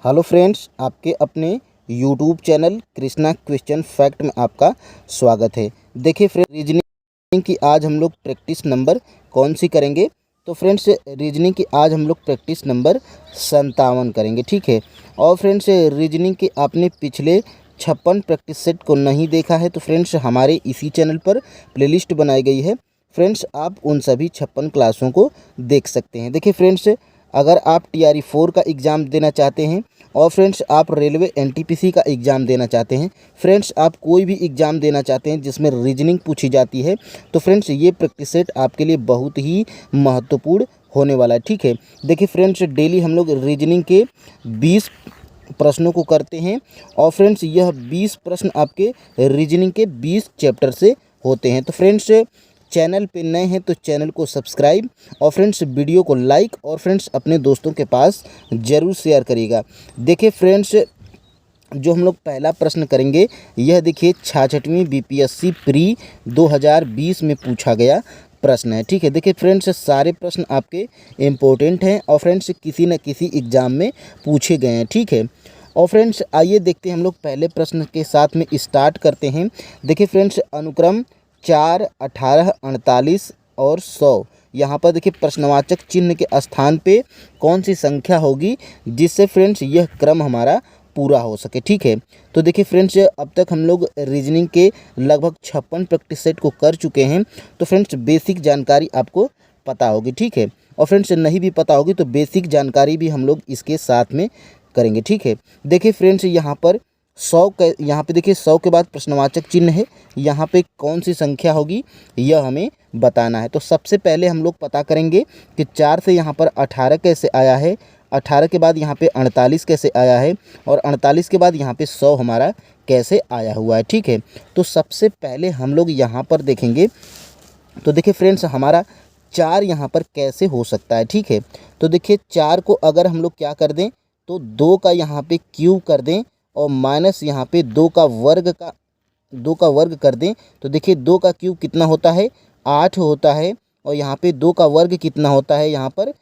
Hello friends, आपके अपने YouTube channel Krishna question fact में आपका स्वागत है। देखिए फ्रेंड्स, रीजनिंग की आज हम लोग प्रैक्टिस नंबर कौन सी करेंगे। तो फ्रेंड्स, रीजनिंग की आज हम लोग प्रैक्टिस नंबर 57 करेंगे, ठीक है। और फ्रेंड्स, रीजनिंग के आपने पिछले 56 प्रैक्टिस सेट को नहीं देखा है तो फ्रेंड्स हमारे इसी चैनल पर प्लेलिस्ट बनाई गई है। फ्रेंड्स, आप उन सभी 56 क्लासों को देख सकते हैं। देखिए फ्रेंड्स, अगर आप TRE 4 का एग्ज़ाम देना चाहते हैं और फ्रेंड्स आप रेलवे NTPC का एग्ज़ाम देना चाहते हैं, फ्रेंड्स आप कोई भी एग्ज़ाम देना चाहते हैं जिसमें रीजनिंग पूछी जाती है, तो फ्रेंड्स ये प्रैक्टिस सेट आपके लिए बहुत ही महत्वपूर्ण होने वाला है, ठीक है। देखिए फ्रेंड्स, डेली हम लोग रीजनिंग के 20 प्रश्नों को करते हैं और फ्रेंड्स यह 20 प्रश्न आपके रीजनिंग के 20 चैप्टर से होते हैं। तो फ्रेंड्स, चैनल पे नए हैं तो चैनल को सब्सक्राइब और फ्रेंड्स वीडियो को लाइक और फ्रेंड्स अपने दोस्तों के पास ज़रूर शेयर करिएगा। देखिए फ्रेंड्स, जो हम लोग पहला प्रश्न करेंगे यह देखिए 66वीं BPSC प्री 2020 में पूछा गया प्रश्न है, ठीक है। देखिए फ्रेंड्स, सारे प्रश्न आपके इम्पोर्टेंट हैं और फ्रेंड्स किसी न किसी एग्ज़ाम में पूछे गए हैं, ठीक है। और फ्रेंड्स आइए देखते हैं हम लोग पहले प्रश्न के साथ में स्टार्ट करते हैं। देखिए फ्रेंड्स, अनुक्रम 4, 18, 48 और 100, यहाँ पर देखिए प्रश्नवाचक चिन्ह के स्थान पे कौन सी संख्या होगी जिससे फ्रेंड्स यह क्रम हमारा पूरा हो सके, ठीक है। तो देखिए फ्रेंड्स, अब तक हम लोग रीजनिंग के लगभग 56 प्रैक्टिस सेट को कर चुके हैं, तो फ्रेंड्स बेसिक जानकारी आपको पता होगी, ठीक है। और फ्रेंड्स नहीं भी पता होगी तो बेसिक जानकारी भी हम लोग इसके साथ में करेंगे, ठीक है। देखिए फ्रेंड्स, यहाँ पर 100 के यहाँ पे देखिए 100 के बाद प्रश्नवाचक चिन्ह है, यहाँ पे कौन सी संख्या होगी यह हमें बताना है। तो सबसे पहले हम लोग पता करेंगे कि 4 से यहाँ पर 18 कैसे आया है, 18 के बाद यहाँ पे 48 कैसे आया है और 48 के बाद यहाँ पे 100 हमारा कैसे आया हुआ है, ठीक है। तो सबसे पहले हम लोग यहाँ पर देखेंगे। तो देखिए फ्रेंड्स, हमारा 4 यहाँ पर कैसे हो सकता है, ठीक है। तो देखिए 4 को अगर हम लोग क्या कर दें तो 2 का यहाँ पे क्यूब कर दें और माइनस यहाँ पे 2 का वर्ग कर दें। तो देखिए 2 का क्यूब कितना होता है, 8 होता है और यहाँ पे 2 का वर्ग कितना होता है, यहाँ पर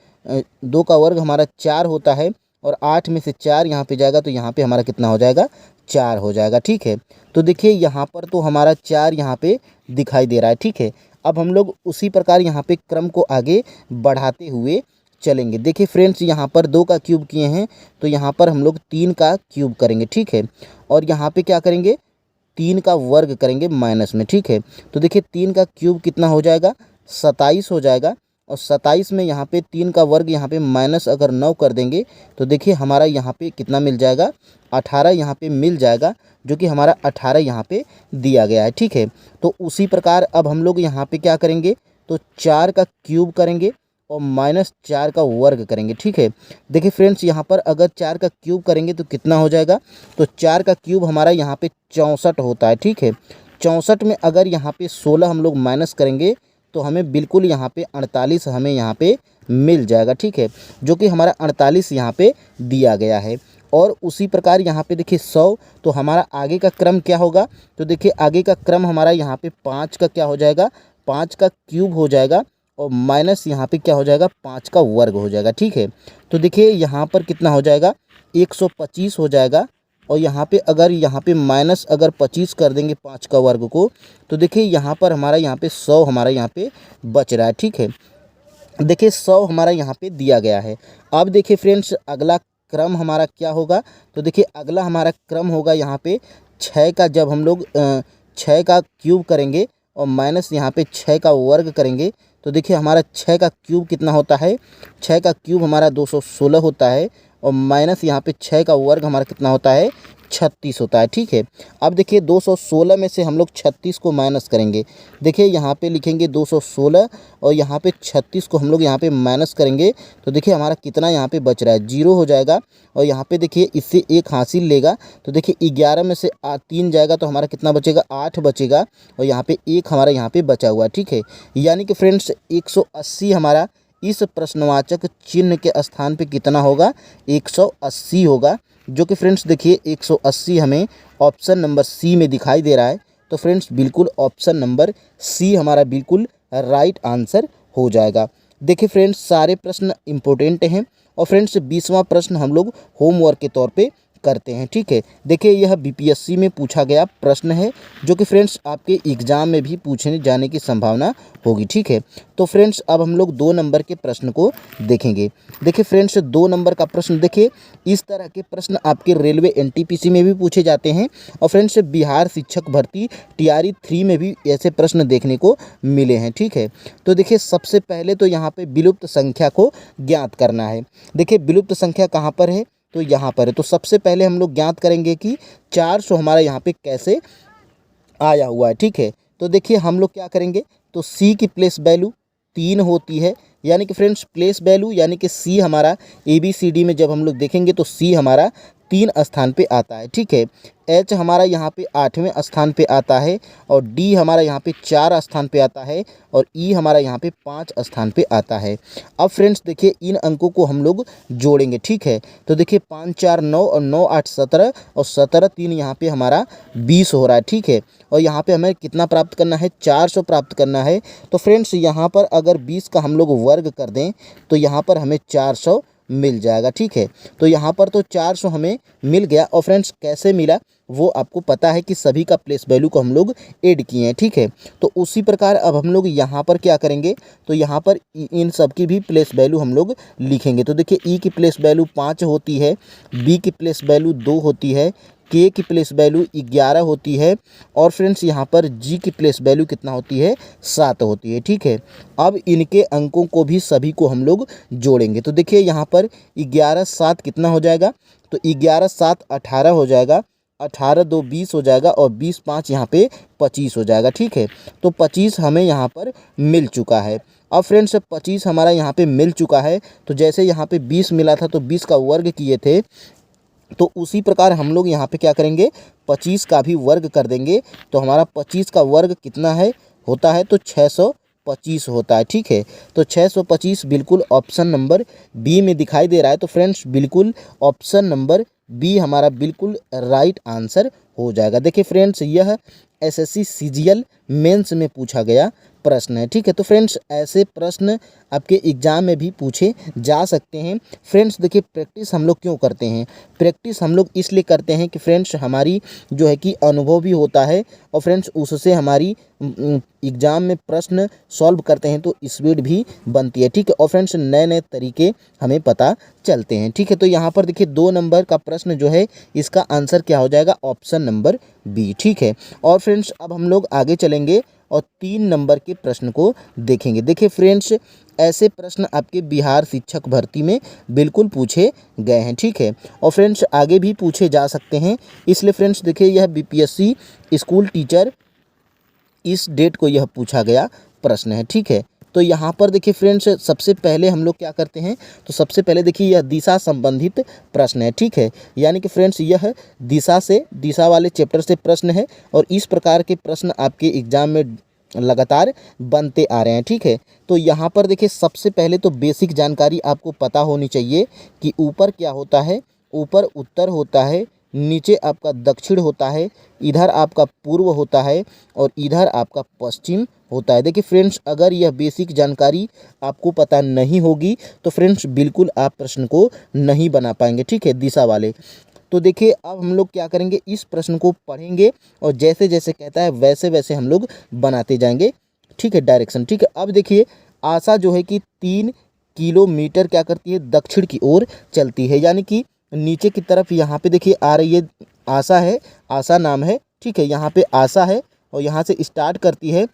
2 का वर्ग हमारा 4 होता है और 8 में से 4 यहाँ पे जाएगा तो यहाँ पे हमारा कितना हो जाएगा, 4 हो जाएगा, ठीक है। तो देखिए यहाँ पर तो हमारा 4 यहाँ पे दिखाई दे रहा है, ठीक है। अब हम लोग उसी प्रकार यहाँ पे क्रम को आगे बढ़ाते हुए चलेंगे। देखिए फ्रेंड्स, यहाँ पर 2 का क्यूब किए हैं तो यहाँ पर हम लोग 3 का क्यूब करेंगे, ठीक है। और यहाँ पे क्या करेंगे, 3 का वर्ग करेंगे माइनस में, ठीक है। तो देखिए 3 का क्यूब कितना हो जाएगा, 27 हो जाएगा और 27 में यहाँ पे 3 का वर्ग यहाँ पे माइनस अगर 9 कर देंगे तो देखिए हमारा यहाँ पे कितना मिल जाएगा, 18 यहाँ पे मिल जाएगा, जो कि हमारा 18 यहाँ पे दिया गया है, ठीक है। तो उसी प्रकार अब हम लोग यहाँ पे क्या करेंगे तो 4 का क्यूब करेंगे और -4 का वर्ग करेंगे, ठीक है। देखिए फ्रेंड्स, यहाँ पर अगर 4 का क्यूब करेंगे तो कितना हो जाएगा, तो 4 का क्यूब हमारा यहाँ पे 64 होता है, ठीक है। 64 में अगर यहाँ पे 16 हम लोग माइनस करेंगे तो हमें बिल्कुल यहाँ पे 48 हमें यहाँ पे मिल जाएगा, ठीक है, जो कि हमारा 48 यहाँ पे दिया गया है। और उसी प्रकार यहाँ पे देखिए 100, तो हमारा आगे का क्रम क्या होगा, तो देखिए आगे का क्रम हमारा यहाँ पे 5 का क्या हो जाएगा, 5 का क्यूब हो जाएगा और माइनस यहाँ पे क्या हो जाएगा, 5 का वर्ग हो जाएगा, ठीक है। तो देखिए यहाँ पर कितना हो जाएगा, 125 हो जाएगा और यहाँ पे अगर यहाँ पे माइनस अगर 25 कर देंगे 5 का वर्ग को तो देखिए यहाँ पर हमारा यहाँ पे 100 हमारा यहाँ पे बच रहा है, ठीक है। देखिए 100 हमारा यहाँ पे दिया गया है। अब देखिए फ्रेंड्स, अगला क्रम हमारा क्या होगा, तो देखिए अगला हमारा क्रम होगा यहाँ पे 6 का, जब हम लोग 6 का क्यूब करेंगे और माइनस यहाँ पे 6 का वर्ग करेंगे तो देखिए हमारा 6 का क्यूब कितना होता है, 6 का क्यूब हमारा 216 होता है और माइनस यहाँ पे 6 का वर्ग हमारा कितना होता है, 36 होता है, ठीक है। अब देखिए 216 में से हम लोग 36 को माइनस करेंगे। देखिए यहाँ पे लिखेंगे 216 और यहाँ पे 36 को हम लोग यहाँ पे माइनस करेंगे तो देखिए हमारा कितना यहाँ पे बच रहा है, 0 हो जाएगा। और यहाँ पे देखिए इससे 1 हासिल लेगा तो देखिए 11 में से 3 जाएगा तो हमारा कितना बचेगा, 8 बचेगा और यहाँ पे 1 हमारा यहाँ पे बचा हुआ है, ठीक है। यानी कि फ्रेंड्स 180 हमारा इस प्रश्नवाचक चिन्ह के स्थान पे कितना होगा, 180 होगा, जो कि फ्रेंड्स देखिए 180 हमें ऑप्शन नंबर सी में दिखाई दे रहा है। तो फ्रेंड्स बिल्कुल ऑप्शन नंबर सी हमारा बिल्कुल राइट आंसर हो जाएगा। देखिए फ्रेंड्स, सारे प्रश्न इम्पोर्टेंट हैं और फ्रेंड्स 20वां प्रश्न हम लोग होमवर्क के तौर पे करते हैं। ठीक है, देखिए यह बीपीएससी में पूछा गया प्रश्न है जो कि फ्रेंड्स आपके एग्ज़ाम में भी पूछने जाने की संभावना होगी। ठीक है, तो फ्रेंड्स अब हम लोग 2 नंबर के प्रश्न को देखेंगे। देखिए फ्रेंड्स 2 नंबर का प्रश्न देखिए, इस तरह के प्रश्न आपके रेलवे एनटीपीसी में भी पूछे जाते हैं और फ्रेंड्स बिहार शिक्षक भर्ती टीआरई 3 में भी ऐसे प्रश्न देखने को मिले हैं। ठीक है, तो देखिए सबसे पहले तो यहाँ पे विलुप्त संख्या को ज्ञात करना है। देखिए विलुप्त संख्या कहाँ पर है, तो यहाँ पर है। तो सबसे पहले हम लोग ज्ञात करेंगे कि 400 हमारा यहाँ पे कैसे आया हुआ है। ठीक है, तो देखिए हम लोग क्या करेंगे, तो सी की प्लेस वैल्यू 3 होती है, यानी कि फ्रेंड्स प्लेस वैल्यू यानी कि सी हमारा ABCD में जब हम लोग देखेंगे तो सी हमारा 3 स्थान पे आता है। ठीक है, एच हमारा यहाँ पे 8वें स्थान पे आता है और डी हमारा यहाँ पे 4 स्थान पे आता है और ई हमारा यहाँ पे 5 स्थान पे आता है। अब फ्रेंड्स देखिए इन अंकों को हम लोग जोड़ेंगे। ठीक है, तो देखिए 5 4 9 और 9 8 17 और 17 3 यहाँ पे हमारा 20 हो रहा है। ठीक है, और यहाँ पे हमें कितना प्राप्त करना है, 400 प्राप्त करना है। तो फ्रेंड्स यहाँ पर अगर 20 का हम लोग वर्ग कर दें तो यहाँ पर हमें 400 मिल जाएगा। ठीक है, तो यहाँ पर तो 400 हमें मिल गया और फ्रेंड्स कैसे मिला वो आपको पता है कि सभी का प्लेस वैल्यू को हम लोग ऐड किए हैं। ठीक है, तो उसी प्रकार अब हम लोग यहाँ पर क्या करेंगे, तो यहाँ पर इन सब की भी प्लेस वैल्यू हम लोग लिखेंगे। तो देखिए ई की प्लेस वैल्यू 5 होती है, बी की प्लेस वैल्यू 2 होती है, के की प्लेस वैल्यू 11 होती है और फ्रेंड्स यहाँ पर जी की प्लेस वैल्यू कितना होती है, 7 होती है। ठीक है, अब इनके अंकों को भी सभी को हम लोग जोड़ेंगे। तो देखिए यहाँ पर 11 7 कितना हो जाएगा, तो 11 7 18 हो जाएगा, 18 2 20 हो जाएगा और 20 5 यहाँ पे 25 हो जाएगा। ठीक है, तो 25 हमें यहाँ पर मिल चुका है। अब फ्रेंड्स 25 हमारा यहाँ पे मिल चुका है, तो जैसे यहाँ पे 20 मिला था तो 20 का वर्ग किए थे, तो उसी प्रकार हम लोग यहाँ पे क्या करेंगे, 25 का भी वर्ग कर देंगे। तो हमारा 25 का वर्ग कितना है होता है, तो 625 होता है। ठीक है, तो 625 बिल्कुल ऑप्शन नंबर बी में दिखाई दे रहा है। तो फ्रेंड्स बिल्कुल ऑप्शन नंबर बी हमारा बिल्कुल राइट आंसर हो जाएगा। देखिए फ्रेंड्स यह एसएससी सीजीएल मेंस में पूछा गया प्रश्न है। ठीक है, तो फ्रेंड्स ऐसे प्रश्न आपके एग्जाम में भी पूछे जा सकते हैं। फ्रेंड्स देखिए प्रैक्टिस हम लोग क्यों करते हैं, प्रैक्टिस हम लोग इसलिए करते हैं कि फ्रेंड्स हमारी जो है कि अनुभव भी होता है और फ्रेंड्स उससे हमारी एग्ज़ाम में प्रश्न सॉल्व करते हैं तो स्पीड भी बनती है। ठीक है, और फ्रेंड्स नए नए तरीके हमें पता चलते हैं। ठीक है, तो यहाँ पर देखिए 2 नंबर का प्रश्न जो है इसका आंसर क्या हो जाएगा, ऑप्शन नंबर बी। ठीक है, और फ्रेंड्स अब हम लोग आगे चलेंगे और 3 नंबर के प्रश्न को देखेंगे। देखिए फ्रेंड्स ऐसे प्रश्न आपके बिहार शिक्षक भर्ती में बिल्कुल पूछे गए हैं। ठीक है, और फ्रेंड्स आगे भी पूछे जा सकते हैं, इसलिए फ्रेंड्स देखिए यह बीपीएससी स्कूल टीचर इस डेट को यह पूछा गया प्रश्न है। ठीक है, तो यहाँ पर देखिए फ्रेंड्स सबसे पहले हम लोग क्या करते हैं, तो सबसे पहले देखिए यह दिशा संबंधित प्रश्न है। ठीक है, यानी कि फ्रेंड्स यह दिशा वाले चैप्टर से प्रश्न है और इस प्रकार के प्रश्न आपके एग्जाम में लगातार बनते आ रहे हैं। ठीक है, तो यहाँ पर देखिए सबसे पहले तो बेसिक जानकारी आपको पता होनी चाहिए कि ऊपर क्या होता है, ऊपर उत्तर होता है, नीचे आपका दक्षिण होता है, इधर आपका पूर्व होता है और इधर आपका पश्चिम होता है। देखिए फ्रेंड्स अगर यह बेसिक जानकारी आपको पता नहीं होगी तो फ्रेंड्स बिल्कुल आप प्रश्न को नहीं बना पाएंगे। ठीक है, दिशा वाले। तो देखिए अब हम लोग क्या करेंगे, इस प्रश्न को पढ़ेंगे और जैसे जैसे कहता है वैसे वैसे हम लोग बनाते जाएंगे। ठीक है, डायरेक्शन। ठीक है, अब देखिए आशा जो है कि 3 किलोमीटर क्या करती है, दक्षिण की ओर चलती है, यानी कि नीचे की तरफ यहाँ पे देखिए आ रही है, आशा है, आशा नाम है। ठीक है, यहाँ पे आशा है और यहाँ से स्टार्ट करती है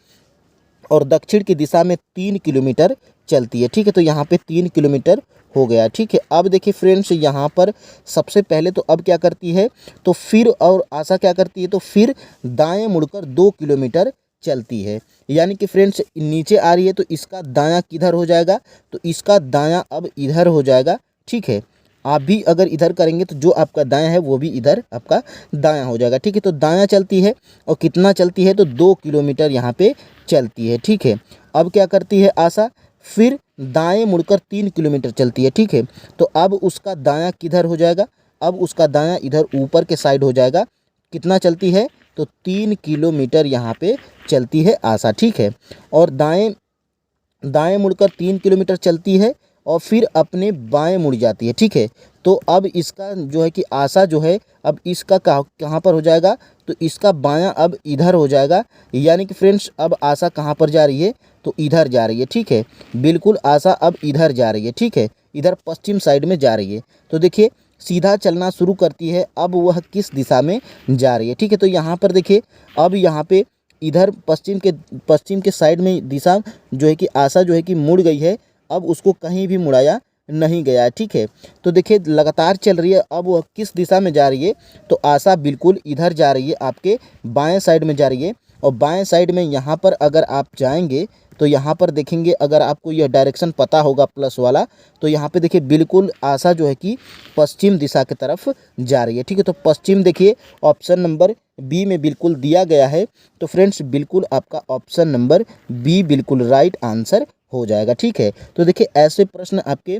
और दक्षिण की दिशा में 3 किलोमीटर चलती है। ठीक है, तो यहाँ पे 3 किलोमीटर हो गया। ठीक है, अब देखिए फ्रेंड्स यहाँ पर सबसे पहले तो अब क्या करती है, तो फिर और आशा क्या करती है, तो फिर दाएं मुड़कर 2 किलोमीटर चलती है, यानी कि फ्रेंड्स नीचे आ रही है तो इसका दायां किधर हो जाएगा, तो इसका दायां अब इधर हो जाएगा। ठीक है, आप भी अगर इधर करेंगे तो जो आपका दायां है वो भी इधर आपका दायां हो जाएगा। ठीक है, तो दायां चलती है और कितना चलती है, तो 2 किलोमीटर यहाँ पे चलती है। ठीक है, अब क्या करती है आशा, फिर दाएं मुड़कर 3 किलोमीटर चलती है। ठीक है, तो अब उसका दायां किधर हो जाएगा, अब उसका दायां इधर ऊपर के साइड हो जाएगा। कितना चलती है, तो 3 किलोमीटर यहाँ पे चलती है आशा। ठीक है, और दाएं मुड़कर 3 किलोमीटर चलती है और फिर अपने बाएं मुड़ जाती है, ठीक है। तो अब इसका जो है कि आशा जो है अब इसका कहाँ पर हो जाएगा, तो इसका बायां अब इधर हो जाएगा। यानी कि फ्रेंड्स अब आशा कहाँ पर जा रही है, तो इधर जा रही है, ठीक है। बिल्कुल आशा अब इधर जा रही है, ठीक है, इधर पश्चिम साइड में जा रही है। तो देखिए सीधा चलना शुरू करती है, अब वह किस दिशा में जा रही है, ठीक है। तो यहाँ पर देखिए अब यहाँ पे इधर पश्चिम के साइड में दिशा जो है कि आशा जो है कि मुड़ गई है, अब उसको कहीं भी मुड़ाया नहीं गया है, ठीक है। तो देखिए लगातार चल रही है, अब वह किस दिशा में जा रही है, तो आशा बिल्कुल इधर जा रही है, आपके बाएं साइड में जा रही है। और बाएं साइड में यहाँ पर अगर आप जाएंगे तो यहाँ पर देखेंगे, अगर आपको यह डायरेक्शन पता होगा प्लस वाला, तो यहाँ पे देखिए बिल्कुल आशा जो है कि पश्चिम दिशा की तरफ जा रही है, ठीक है। तो पश्चिम देखिए ऑप्शन नंबर बी में बिल्कुल दिया गया है। तो फ्रेंड्स बिल्कुल आपका ऑप्शन नंबर बी बिल्कुल राइट आंसर हो जाएगा, ठीक है। तो देखिए ऐसे प्रश्न आपके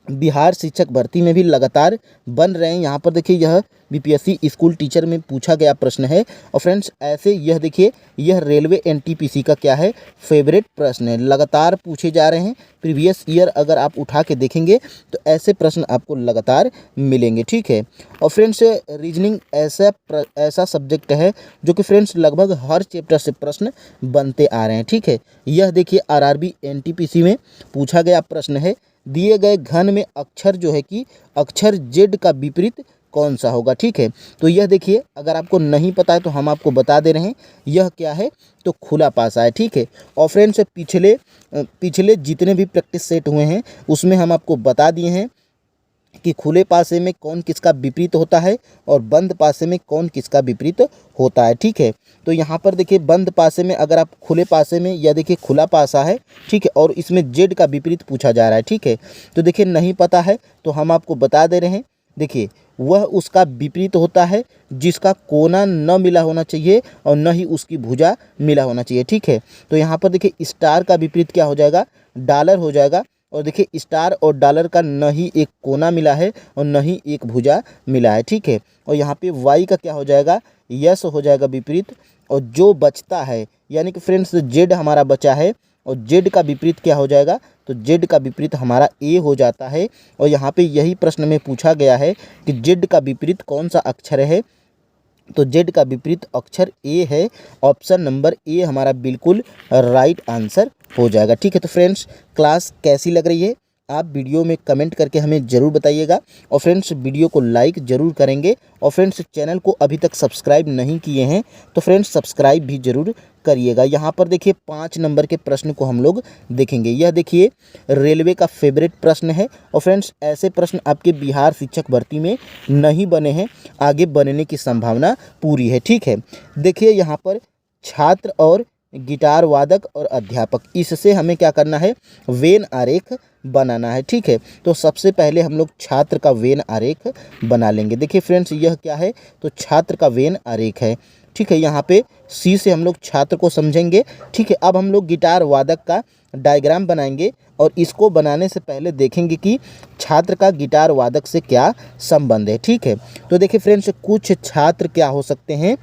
बिहार शिक्षक भर्ती में भी लगातार बन रहे हैं। यहाँ पर देखिए यह बीपीएससी स्कूल टीचर में पूछा गया प्रश्न है। और फ्रेंड्स ऐसे यह देखिए यह रेलवे एनटीपीसी का क्या है, फेवरेट प्रश्न है, लगातार पूछे जा रहे हैं। प्रीवियस ईयर अगर आप उठा के देखेंगे तो ऐसे प्रश्न आपको लगातार मिलेंगे, ठीक है। और फ्रेंड्स रीजनिंग ऐसा सब्जेक्ट है जो कि फ्रेंड्स लगभग हर चैप्टर से प्रश्न बनते आ रहे हैं, ठीक है। यह देखिए आरआरबी एनटीपीसी में पूछा गया प्रश्न है, दिए गए घन में अक्षर जो है कि अक्षर जेड का विपरीत कौन सा होगा, ठीक है। तो यह देखिए अगर आपको नहीं पता है तो हम आपको बता दे रहे हैं, यह क्या है, तो खुला पासा है, ठीक है। और फ्रेंड्स पिछले जितने भी प्रैक्टिस सेट हुए हैं उसमें हम आपको बता दिए हैं कि खुले पासे में कौन किसका विपरीत होता है और बंद पासे में कौन किसका विपरीत होता है, ठीक है। तो यहाँ पर देखिए बंद पासे में अगर आप खुले पासे में, या देखिए खुला पासा है, ठीक है, और इसमें जेड का विपरीत पूछा जा रहा है, ठीक है। तो देखिए नहीं पता है तो हम आपको बता दे रहे हैं, देखिए वह उसका विपरीत होता है जिसका कोना न मिला होना चाहिए और न ही उसकी भुजा मिला होना चाहिए, ठीक है। तो यहाँ पर देखिए स्टार का विपरीत क्या हो जाएगा, डॉलर हो जाएगा। और देखिए स्टार और डॉलर का न ही एक कोना मिला है और न ही एक भुजा मिला है, ठीक है। और यहाँ पे वाई का क्या हो जाएगा, यस हो जाएगा विपरीत। और जो बचता है यानी कि फ्रेंड्स जेड हमारा बचा है, और जेड का विपरीत क्या हो जाएगा, तो जेड का विपरीत हमारा ए हो जाता है। और यहाँ पे यही प्रश्न में पूछा गया है कि जेड का विपरीत कौन सा अक्षर है, तो जेड का विपरीत अक्षर ए है। ऑप्शन नंबर ए हमारा बिल्कुल राइट आंसर हो जाएगा, ठीक है। तो फ्रेंड्स क्लास कैसी लग रही है आप वीडियो में कमेंट करके हमें ज़रूर बताइएगा। और फ्रेंड्स वीडियो को लाइक ज़रूर करेंगे। और फ्रेंड्स चैनल को अभी तक सब्सक्राइब नहीं किए हैं तो फ्रेंड्स सब्सक्राइब भी ज़रूर करिएगा। यहाँ पर देखिए 5 नंबर के प्रश्न को हम लोग देखेंगे। यह देखिए रेलवे का फेवरेट प्रश्न है। और फ्रेंड्स ऐसे प्रश्न आपके बिहार शिक्षक भर्ती में नहीं बने हैं, आगे बनने की संभावना पूरी है, ठीक है। देखिए यहाँ पर छात्र और गिटार वादक और अध्यापक, इससे हमें क्या करना है, वेन आरेख बनाना है, ठीक है। तो सबसे पहले हम लोग छात्र का वेन आरेख बना लेंगे। देखिए फ्रेंड्स यह क्या है, तो छात्र का वेन आरेख है, ठीक है। यहाँ पे सी से हम लोग छात्र को समझेंगे, ठीक है। अब हम लोग गिटार वादक का डायग्राम बनाएंगे और इसको बनाने से पहले देखेंगे कि छात्र का गिटार वादक से क्या संबंध है, ठीक है। तो देखिए फ्रेंड्स कुछ छात्र क्या हो सकते हैं,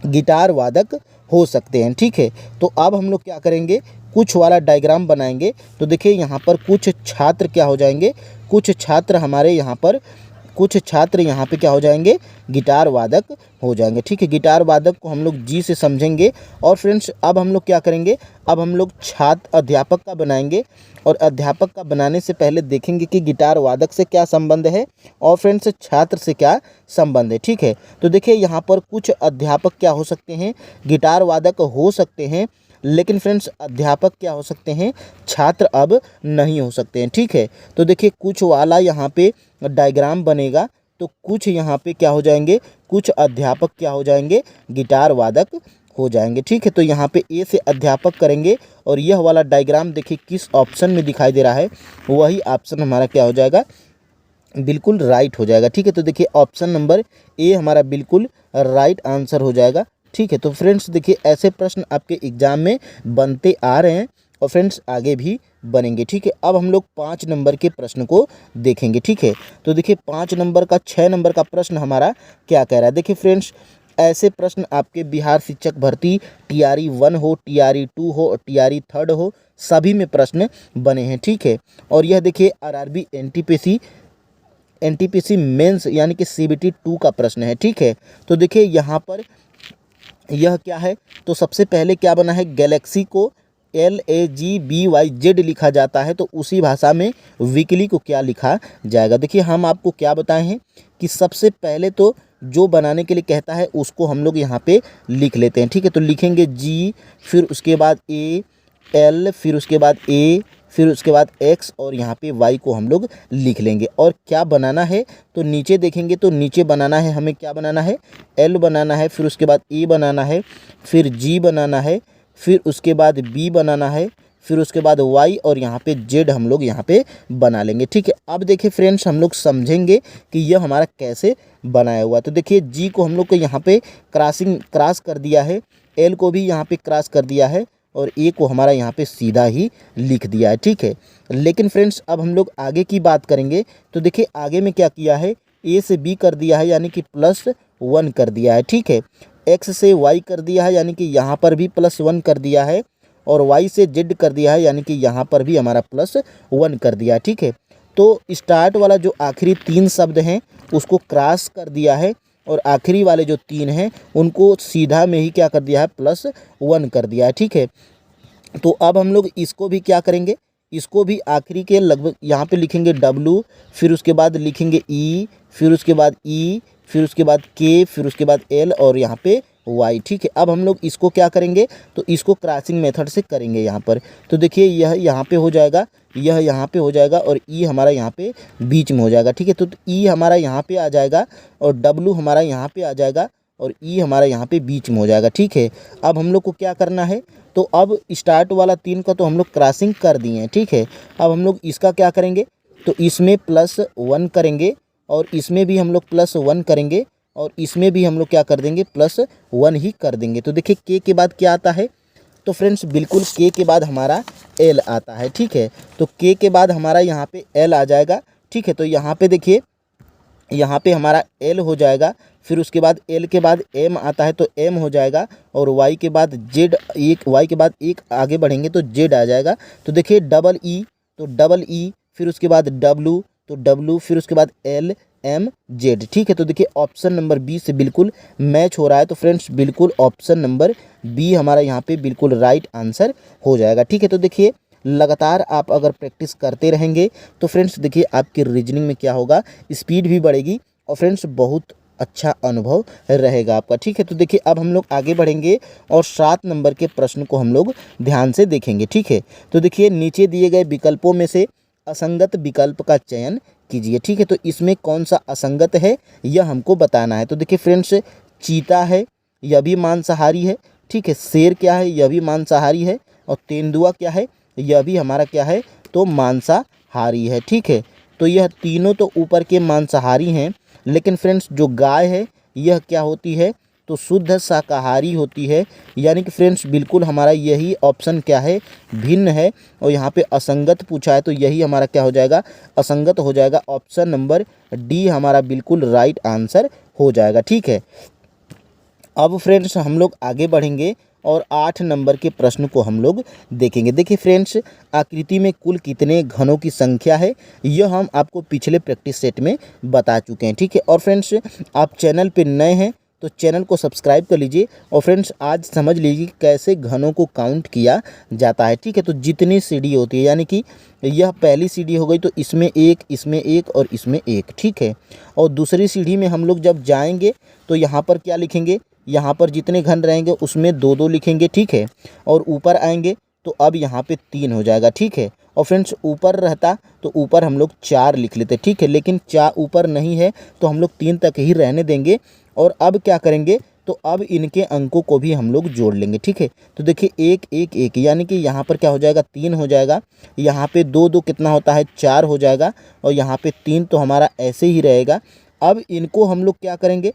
गिटार वादक हो सकते हैं, ठीक है। तो अब हम लोग क्या करेंगे, कुछ वाला डायग्राम बनाएंगे। तो देखिए यहाँ पर कुछ छात्र क्या हो जाएंगे, कुछ छात्र हमारे यहाँ पर, कुछ छात्र यहाँ पे क्या हो जाएंगे, गिटार वादक हो जाएंगे, ठीक है। गिटार वादक को हम लोग जी से समझेंगे। और फ्रेंड्स अब हम लोग क्या करेंगे, अब हम लोग छात्र अध्यापक का बनाएंगे। और अध्यापक का बनाने से पहले देखेंगे कि गिटार वादक से क्या संबंध है और फ्रेंड्स छात्र से क्या संबंध है, ठीक है। तो देखिए यहाँ पर कुछ अध्यापक क्या हो सकते हैं, गिटार वादक हो सकते हैं, लेकिन फ्रेंड्स अध्यापक क्या हो सकते हैं, छात्र अब नहीं हो सकते हैं, ठीक है। तो देखिए कुछ वाला यहाँ पे डायग्राम बनेगा, तो कुछ यहाँ पे क्या हो जाएंगे, कुछ अध्यापक क्या हो जाएंगे, गिटार वादक हो जाएंगे, ठीक है। तो यहाँ पे ए से अध्यापक करेंगे और यह वाला डायग्राम देखिए किस ऑप्शन में दिखाई दे रहा है, वही ऑप्शन हमारा क्या हो जाएगा, बिल्कुल राइट हो जाएगा, ठीक है। तो देखिए ऑप्शन नंबर ए हमारा बिल्कुल राइट आंसर हो जाएगा, ठीक है। तो फ्रेंड्स देखिए ऐसे प्रश्न आपके एग्जाम में बनते आ रहे हैं और फ्रेंड्स आगे भी बनेंगे, ठीक है। अब हम लोग 5 नंबर के प्रश्न को देखेंगे, ठीक है। तो देखिए 5 नंबर का 6 नंबर का प्रश्न हमारा क्या कह रहा है। देखिए फ्रेंड्स ऐसे प्रश्न आपके बिहार शिक्षक भर्ती टीआरई 1 हो, टीआरई 2 हो और टीआरई 3 हो, सभी में प्रश्न बने हैं। ठीक है, और यह देखिए आरआरबी एनटीपीसी मेंस यानी कि सीबीटी 2 का प्रश्न है। ठीक है, तो देखिए यहाँ पर यह क्या है, तो सबसे पहले क्या बना है, गैलेक्सी को LAGBYZ लिखा जाता है, तो उसी भाषा में वीकली को क्या लिखा जाएगा। देखिए हम आपको क्या बताए हैं कि सबसे पहले तो जो बनाने के लिए कहता है उसको हम लोग यहाँ पे लिख लेते हैं। ठीक है, तो लिखेंगे G, फिर उसके बाद A, L, फिर उसके बाद A, फिर उसके बाद X और यहाँ पे Y को हम लोग लिख लेंगे। और क्या बनाना है, तो नीचे देखेंगे तो नीचे बनाना है, हमें क्या बनाना है, L बनाना है, फिर उसके बाद A बनाना है, फिर G बनाना है, फिर उसके बाद B बनाना है, फिर उसके बाद Y और यहाँ पे Z हम लोग यहाँ पे बना लेंगे। ठीक है, अब देखिए फ्रेंड्स हम लोग समझेंगे कि यह हमारा कैसे बनाया हुआ। तो देखिए G को हम लोग को यहाँ पे क्रॉस कर दिया है, L को भी यहाँ पे क्रॉस कर दिया है और A को हमारा यहाँ पे सीधा ही लिख दिया है। ठीक है, लेकिन फ्रेंड्स अब हम लोग आगे की बात करेंगे। तो देखिए आगे में क्या किया है, A से B कर दिया है यानी कि +1 कर दिया है। ठीक है, X से Y कर दिया है यानी कि यहाँ पर भी +1 कर दिया है, और Y से Z कर दिया है यानी कि यहाँ पर भी हमारा +1 कर दिया है। ठीक है, तो स्टार्ट वाला जो आखिरी 3 शब्द हैं उसको क्रॉस कर दिया है, और आखिरी वाले जो 3 हैं उनको सीधा में ही क्या कर दिया है, +1 कर दिया है। ठीक है, तो अब हम लोग इसको भी क्या करेंगे, इसको भी आखिरी के लगभग यहाँ पे लिखेंगे W, फिर उसके बाद लिखेंगे E, फिर उसके बाद E, फिर उसके बाद K, फिर उसके बाद L और यहाँ पे Y। ठीक है, अब हम लोग इसको क्या करेंगे, तो इसको क्रॉसिंग मेथड से करेंगे यहाँ पर। तो देखिए यह यहाँ पे हो जाएगा, यह यहाँ पे हो जाएगा और E हमारा यहाँ पे बीच में हो जाएगा। ठीक है, तो E हमारा यहाँ पे आ जाएगा और W हमारा यहाँ पे आ जाएगा और E हमारा यहाँ पे बीच में हो जाएगा। ठीक है, अब हम लोग को क्या करना है, तो अब स्टार्ट वाला 3 का तो हम लोग क्रॉसिंग कर दिए हैं। ठीक है, अब हम लोग इसका क्या करेंगे, तो इसमें +1 करेंगे और इसमें भी हम लोग +1 करेंगे और इसमें भी हम लोग क्या कर देंगे, +1 ही कर देंगे। तो देखिए K के बाद क्या आता है, तो फ्रेंड्स बिल्कुल K के बाद हमारा L आता है। ठीक है, तो K के बाद हमारा यहाँ पे L आ जाएगा। ठीक है, तो यहाँ पे देखिए यहाँ पे हमारा L हो जाएगा, फिर उसके बाद L के बाद M आता है तो M हो जाएगा, और Y के बाद Z, Y के बाद एक आगे बढ़ेंगे तो Z आ जाएगा। तो देखिए E, तो E, फिर उसके बाद W, तो W, फिर उसके बाद L M Z। ठीक है, तो देखिए ऑप्शन नंबर बी से बिल्कुल मैच हो रहा है। तो फ्रेंड्स बिल्कुल ऑप्शन नंबर बी हमारा यहाँ पे बिल्कुल राइट आंसर हो जाएगा। ठीक है, तो देखिए लगातार आप अगर प्रैक्टिस करते रहेंगे तो फ्रेंड्स देखिए आपकी रीजनिंग में क्या होगा, स्पीड भी बढ़ेगी और फ्रेंड्स बहुत अच्छा अनुभव रहेगा आपका। ठीक है, तो देखिए अब हम लोग आगे बढ़ेंगे और 7 नंबर के प्रश्न को हम लोग ध्यान से देखेंगे। ठीक है, तो देखिए नीचे दिए गए विकल्पों में से असंगत विकल्प का चयन कीजिए। ठीक है, तो इसमें कौन सा असंगत है यह हमको बताना है। तो देखिए फ्रेंड्स चीता है, यह भी मांसाहारी है। ठीक है, शेर क्या है, यह भी मांसाहारी है, और तेंदुआ क्या है, यह भी हमारा क्या है, तो मांसाहारी है। ठीक है, तो यह तीनों तो ऊपर के मांसाहारी हैं, लेकिन फ्रेंड्स जो गाय है यह क्या होती है, तो शुद्ध शाकाहारी होती है। यानी कि फ्रेंड्स बिल्कुल हमारा यही ऑप्शन क्या है, भिन्न है, और यहाँ पे असंगत पूछा है तो यही हमारा क्या हो जाएगा, असंगत हो जाएगा। ऑप्शन नंबर डी हमारा बिल्कुल राइट आंसर हो जाएगा। ठीक है, अब फ्रेंड्स हम लोग आगे बढ़ेंगे और 8 नंबर के प्रश्न को हम लोग देखेंगे। देखिए फ्रेंड्स आकृति में कुल कितने घनों की संख्या है यह हम आपको पिछले प्रैक्टिस सेट में बता चुके हैं। ठीक है, और फ्रेंड्स आप चैनल पे नए हैं तो चैनल को सब्सक्राइब कर लीजिए, और फ्रेंड्स आज समझ लीजिए कैसे घनों को काउंट किया जाता है। ठीक है, तो जितनी सीढ़ी होती है, यानी कि यह पहली सीढ़ी हो गई तो इसमें एक, इसमें एक और इसमें एक। ठीक है, और दूसरी सीढ़ी में हम लोग जब जाएंगे तो यहाँ पर क्या लिखेंगे, यहाँ पर जितने घन रहेंगे उसमें 2-2 लिखेंगे। ठीक है, और ऊपर आएंगे तो अब यहाँ पे 3 हो जाएगा। ठीक है, और फ्रेंड्स ऊपर रहता तो ऊपर हम लोग 4 लिख लेते। ठीक है, लेकिन 4 ऊपर नहीं है तो हम लोग 3 तक ही रहने देंगे, और अब क्या करेंगे, तो अब इनके अंकों को भी हम लोग जोड़ लेंगे। ठीक है, तो देखिए 1 1 1 यानी कि यहाँ पर क्या हो जाएगा, 3 हो जाएगा, यहाँ पे 2 2 कितना होता है, 4 हो जाएगा, और यहाँ पे 3 तो हमारा ऐसे ही रहेगा। अब इनको हम लोग क्या करेंगे,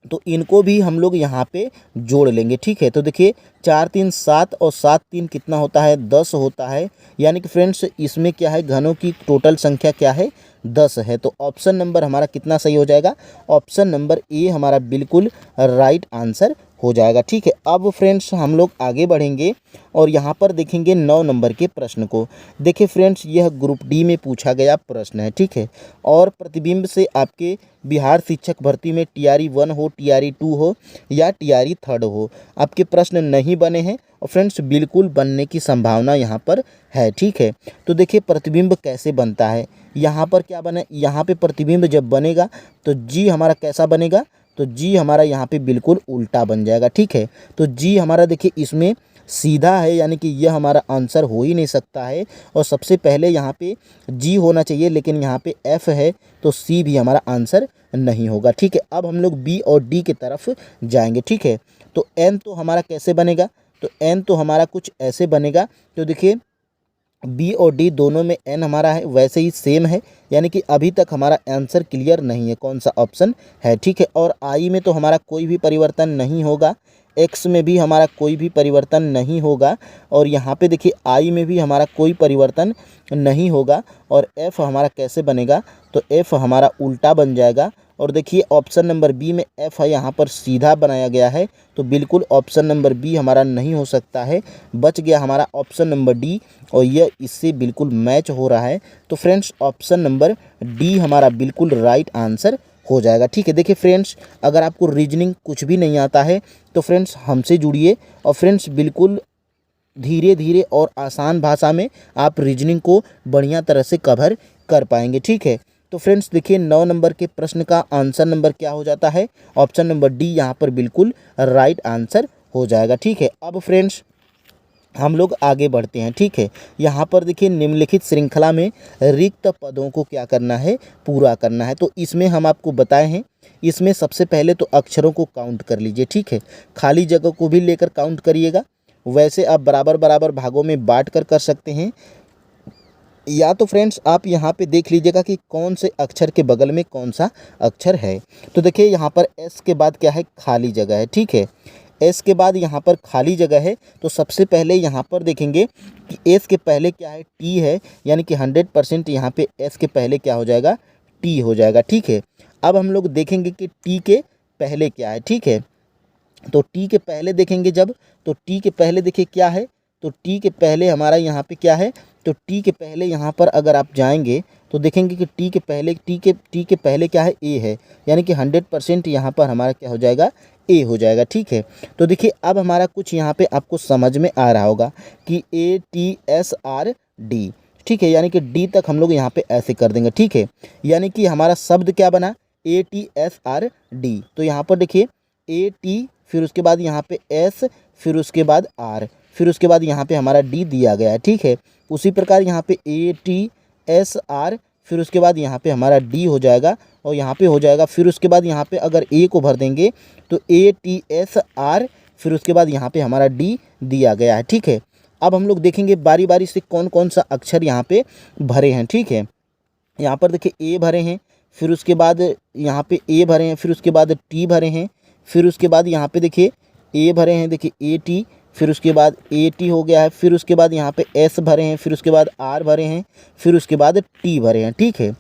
तो इनको भी हम लोग यहाँ पे जोड़ लेंगे। ठीक है, तो देखिए 4 3 7 और 7 3 कितना होता है, 10 होता है। यानी कि फ्रेंड्स इसमें क्या है, घनों की टोटल संख्या क्या है, 10 है। तो ऑप्शन नंबर हमारा कितना सही हो जाएगा? ऑप्शन नंबर ए हमारा बिल्कुल राइट आंसर हो जाएगा। ठीक है, अब फ्रेंड्स हम लोग आगे बढ़ेंगे और यहाँ पर देखेंगे 9 नंबर के प्रश्न को। देखिए फ्रेंड्स, यह ग्रुप डी में पूछा गया प्रश्न है। ठीक है, और प्रतिबिंब से आपके बिहार शिक्षक भर्ती में टीआरई 1 हो, टीआरई 2 हो या टीआरई 3 हो, आपके प्रश्न नहीं बने हैं और फ्रेंड्स बिल्कुल बनने की संभावना यहाँ पर है। ठीक है, तो देखिए प्रतिबिंब कैसे बनता है। यहाँ पर क्या बने, यहाँ पे प्रतिबिंब जब बनेगा तो जी हमारा कैसा बनेगा, तो जी हमारा यहाँ पे बिल्कुल उल्टा बन जाएगा। ठीक है, तो जी हमारा देखिए इसमें सीधा है, यानी कि यह हमारा आंसर हो ही नहीं सकता है। और सबसे पहले यहाँ पे जी होना चाहिए, लेकिन यहाँ पे एफ है, तो सी भी हमारा आंसर नहीं होगा। ठीक है, अब हम लोग बी और डी की तरफ जाएंगे। ठीक है, तो एन तो हमारा कैसे बनेगा, तो एन तो हमारा कुछ ऐसे बनेगा। तो देखिए बी और डी दोनों में एन हमारा है, वैसे ही सेम है, यानी कि अभी तक हमारा आंसर क्लियर नहीं है कौन सा ऑप्शन है। ठीक है, और आई में तो हमारा कोई भी परिवर्तन नहीं होगा, एक्स में भी हमारा कोई भी परिवर्तन नहीं होगा, और यहाँ पे देखिए आई में भी हमारा कोई परिवर्तन नहीं होगा। और एफ़ हमारा कैसे बनेगा, तो एफ़ हमारा उल्टा बन जाएगा। और देखिए ऑप्शन नंबर बी में एफ़ है, यहाँ पर सीधा बनाया गया है, तो बिल्कुल ऑप्शन नंबर बी हमारा नहीं हो सकता है। बच गया हमारा ऑप्शन नंबर डी, और यह इससे बिल्कुल मैच हो रहा है। तो फ्रेंड्स ऑप्शन नंबर डी हमारा बिल्कुल राइट आंसर हो जाएगा। ठीक है, देखिए फ्रेंड्स, अगर आपको रीजनिंग कुछ भी नहीं आता है तो फ्रेंड्स हमसे जुड़िए, और फ्रेंड्स बिल्कुल धीरे धीरे और आसान भाषा में आप रीजनिंग को बढ़िया तरह से कवर कर पाएंगे। ठीक है, तो फ्रेंड्स देखिए 9 नंबर के प्रश्न का आंसर नंबर क्या हो जाता है, ऑप्शन नंबर डी यहाँ पर बिल्कुल राइट आंसर हो जाएगा। ठीक है, अब फ्रेंड्स हम लोग आगे बढ़ते हैं। ठीक है, यहाँ पर देखिए निम्नलिखित श्रृंखला में रिक्त पदों को क्या करना है, पूरा करना है। तो इसमें हम आपको बताए हैं, इसमें सबसे पहले तो अक्षरों को काउंट कर लीजिए। ठीक है, खाली जगह को भी लेकर काउंट करिएगा। वैसे आप बराबर बराबर भागों में बांट कर सकते हैं, या तो फ्रेंड्स आप यहाँ पे देख लीजिएगा कि कौन से अक्षर के बगल में कौन सा अक्षर है। तो देखिए यहाँ पर एस के बाद क्या है, खाली जगह है। ठीक है, एस के बाद यहाँ पर खाली जगह है, तो सबसे पहले यहाँ पर देखेंगे कि एस के पहले क्या है, टी है, यानी कि 100% यहाँ पे एस के पहले क्या हो जाएगा, टी हो जाएगा। ठीक है, अब हम लोग देखेंगे कि टी के पहले क्या है। ठीक है, तो टी के पहले देखेंगे जब, तो टी के पहले देखिए क्या है, तो टी के पहले हमारा यहाँ पे क्या है, तो टी के पहले यहाँ पर अगर आप जाएंगे तो देखेंगे कि टी के पहले क्या है, ए है, यानी कि 100% यहाँ पर हमारा क्या हो जाएगा, ए हो जाएगा। ठीक है, तो देखिए अब हमारा कुछ यहाँ पे आपको समझ में आ रहा होगा कि A T S R D. ठीक है, यानी कि डी तक हम लोग यहाँ पे ऐसे कर देंगे। ठीक है, यानी कि हमारा शब्द क्या बना, A T S R D. तो यहाँ पर देखिए ए टी, फिर उसके बाद यहाँ पे एस, फिर उसके बाद आर, फिर उसके बाद यहाँ पे हमारा डी दिया गया है। ठीक है, उसी प्रकार यहाँ पे ए टी एस आर, फिर उसके बाद यहाँ पे हमारा डी हो जाएगा, और यहाँ पे हो जाएगा, फिर उसके बाद यहाँ पे अगर ए को भर देंगे तो ए टी एस आर, फिर उसके बाद यहाँ पे हमारा डी दिया गया है। ठीक है, अब हम लोग देखेंगे बारी बारी से कौन कौन सा अक्षर यहाँ पे भरे हैं। ठीक है, यहाँ पर देखिए ए भरे हैं, फिर उसके बाद यहाँ पे ए भरे हैं, फिर उसके बाद टी भरे हैं, फिर उसके बाद यहाँ पे देखिए ए भरे हैं, देखिए ए टी, फिर उसके बाद ए टी हो गया है, फिर उसके बाद यहाँ पे एस भरे हैं, फिर उसके बाद आर भरे हैं, फिर उसके बाद टी भरे हैं। ठीक है,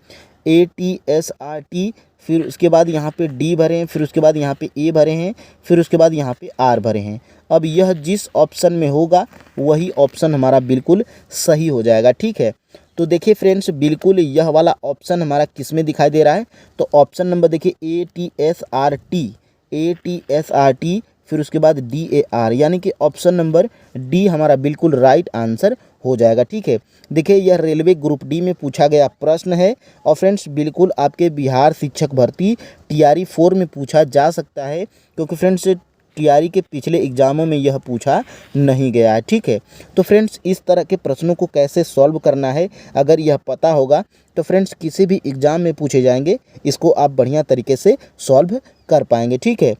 A T S R T, फिर उसके बाद यहाँ पे डी भरे हैं, फिर उसके बाद यहाँ पे ए भरे हैं, फिर उसके बाद यहाँ पे आर भरे हैं। अब यह जिस ऑप्शन में होगा वही ऑप्शन हमारा बिल्कुल सही हो जाएगा। ठीक है, तो देखिए फ्रेंड्स बिल्कुल यह वाला ऑप्शन हमारा किस में दिखाई दे रहा है, तो ऑप्शन नंबर देखिए A T S R T, A T S R T, फिर उसके बाद डी ए आर, यानी कि ऑप्शन नंबर डी हमारा बिल्कुल राइट आंसर हो जाएगा। ठीक है, देखिए यह रेलवे ग्रुप डी में पूछा गया प्रश्न है, और फ्रेंड्स बिल्कुल आपके बिहार शिक्षक भर्ती टीआरई 4 में पूछा जा सकता है, क्योंकि फ्रेंड्स टीआरई के पिछले एग्जामों में यह पूछा नहीं गया है। ठीक है, तो फ्रेंड्स इस तरह के प्रश्नों को कैसे सॉल्व करना है अगर यह पता होगा तो फ्रेंड्स किसी भी एग्ज़ाम में पूछे जाएंगे, इसको आप बढ़िया तरीके से सॉल्व कर पाएंगे। ठीक है,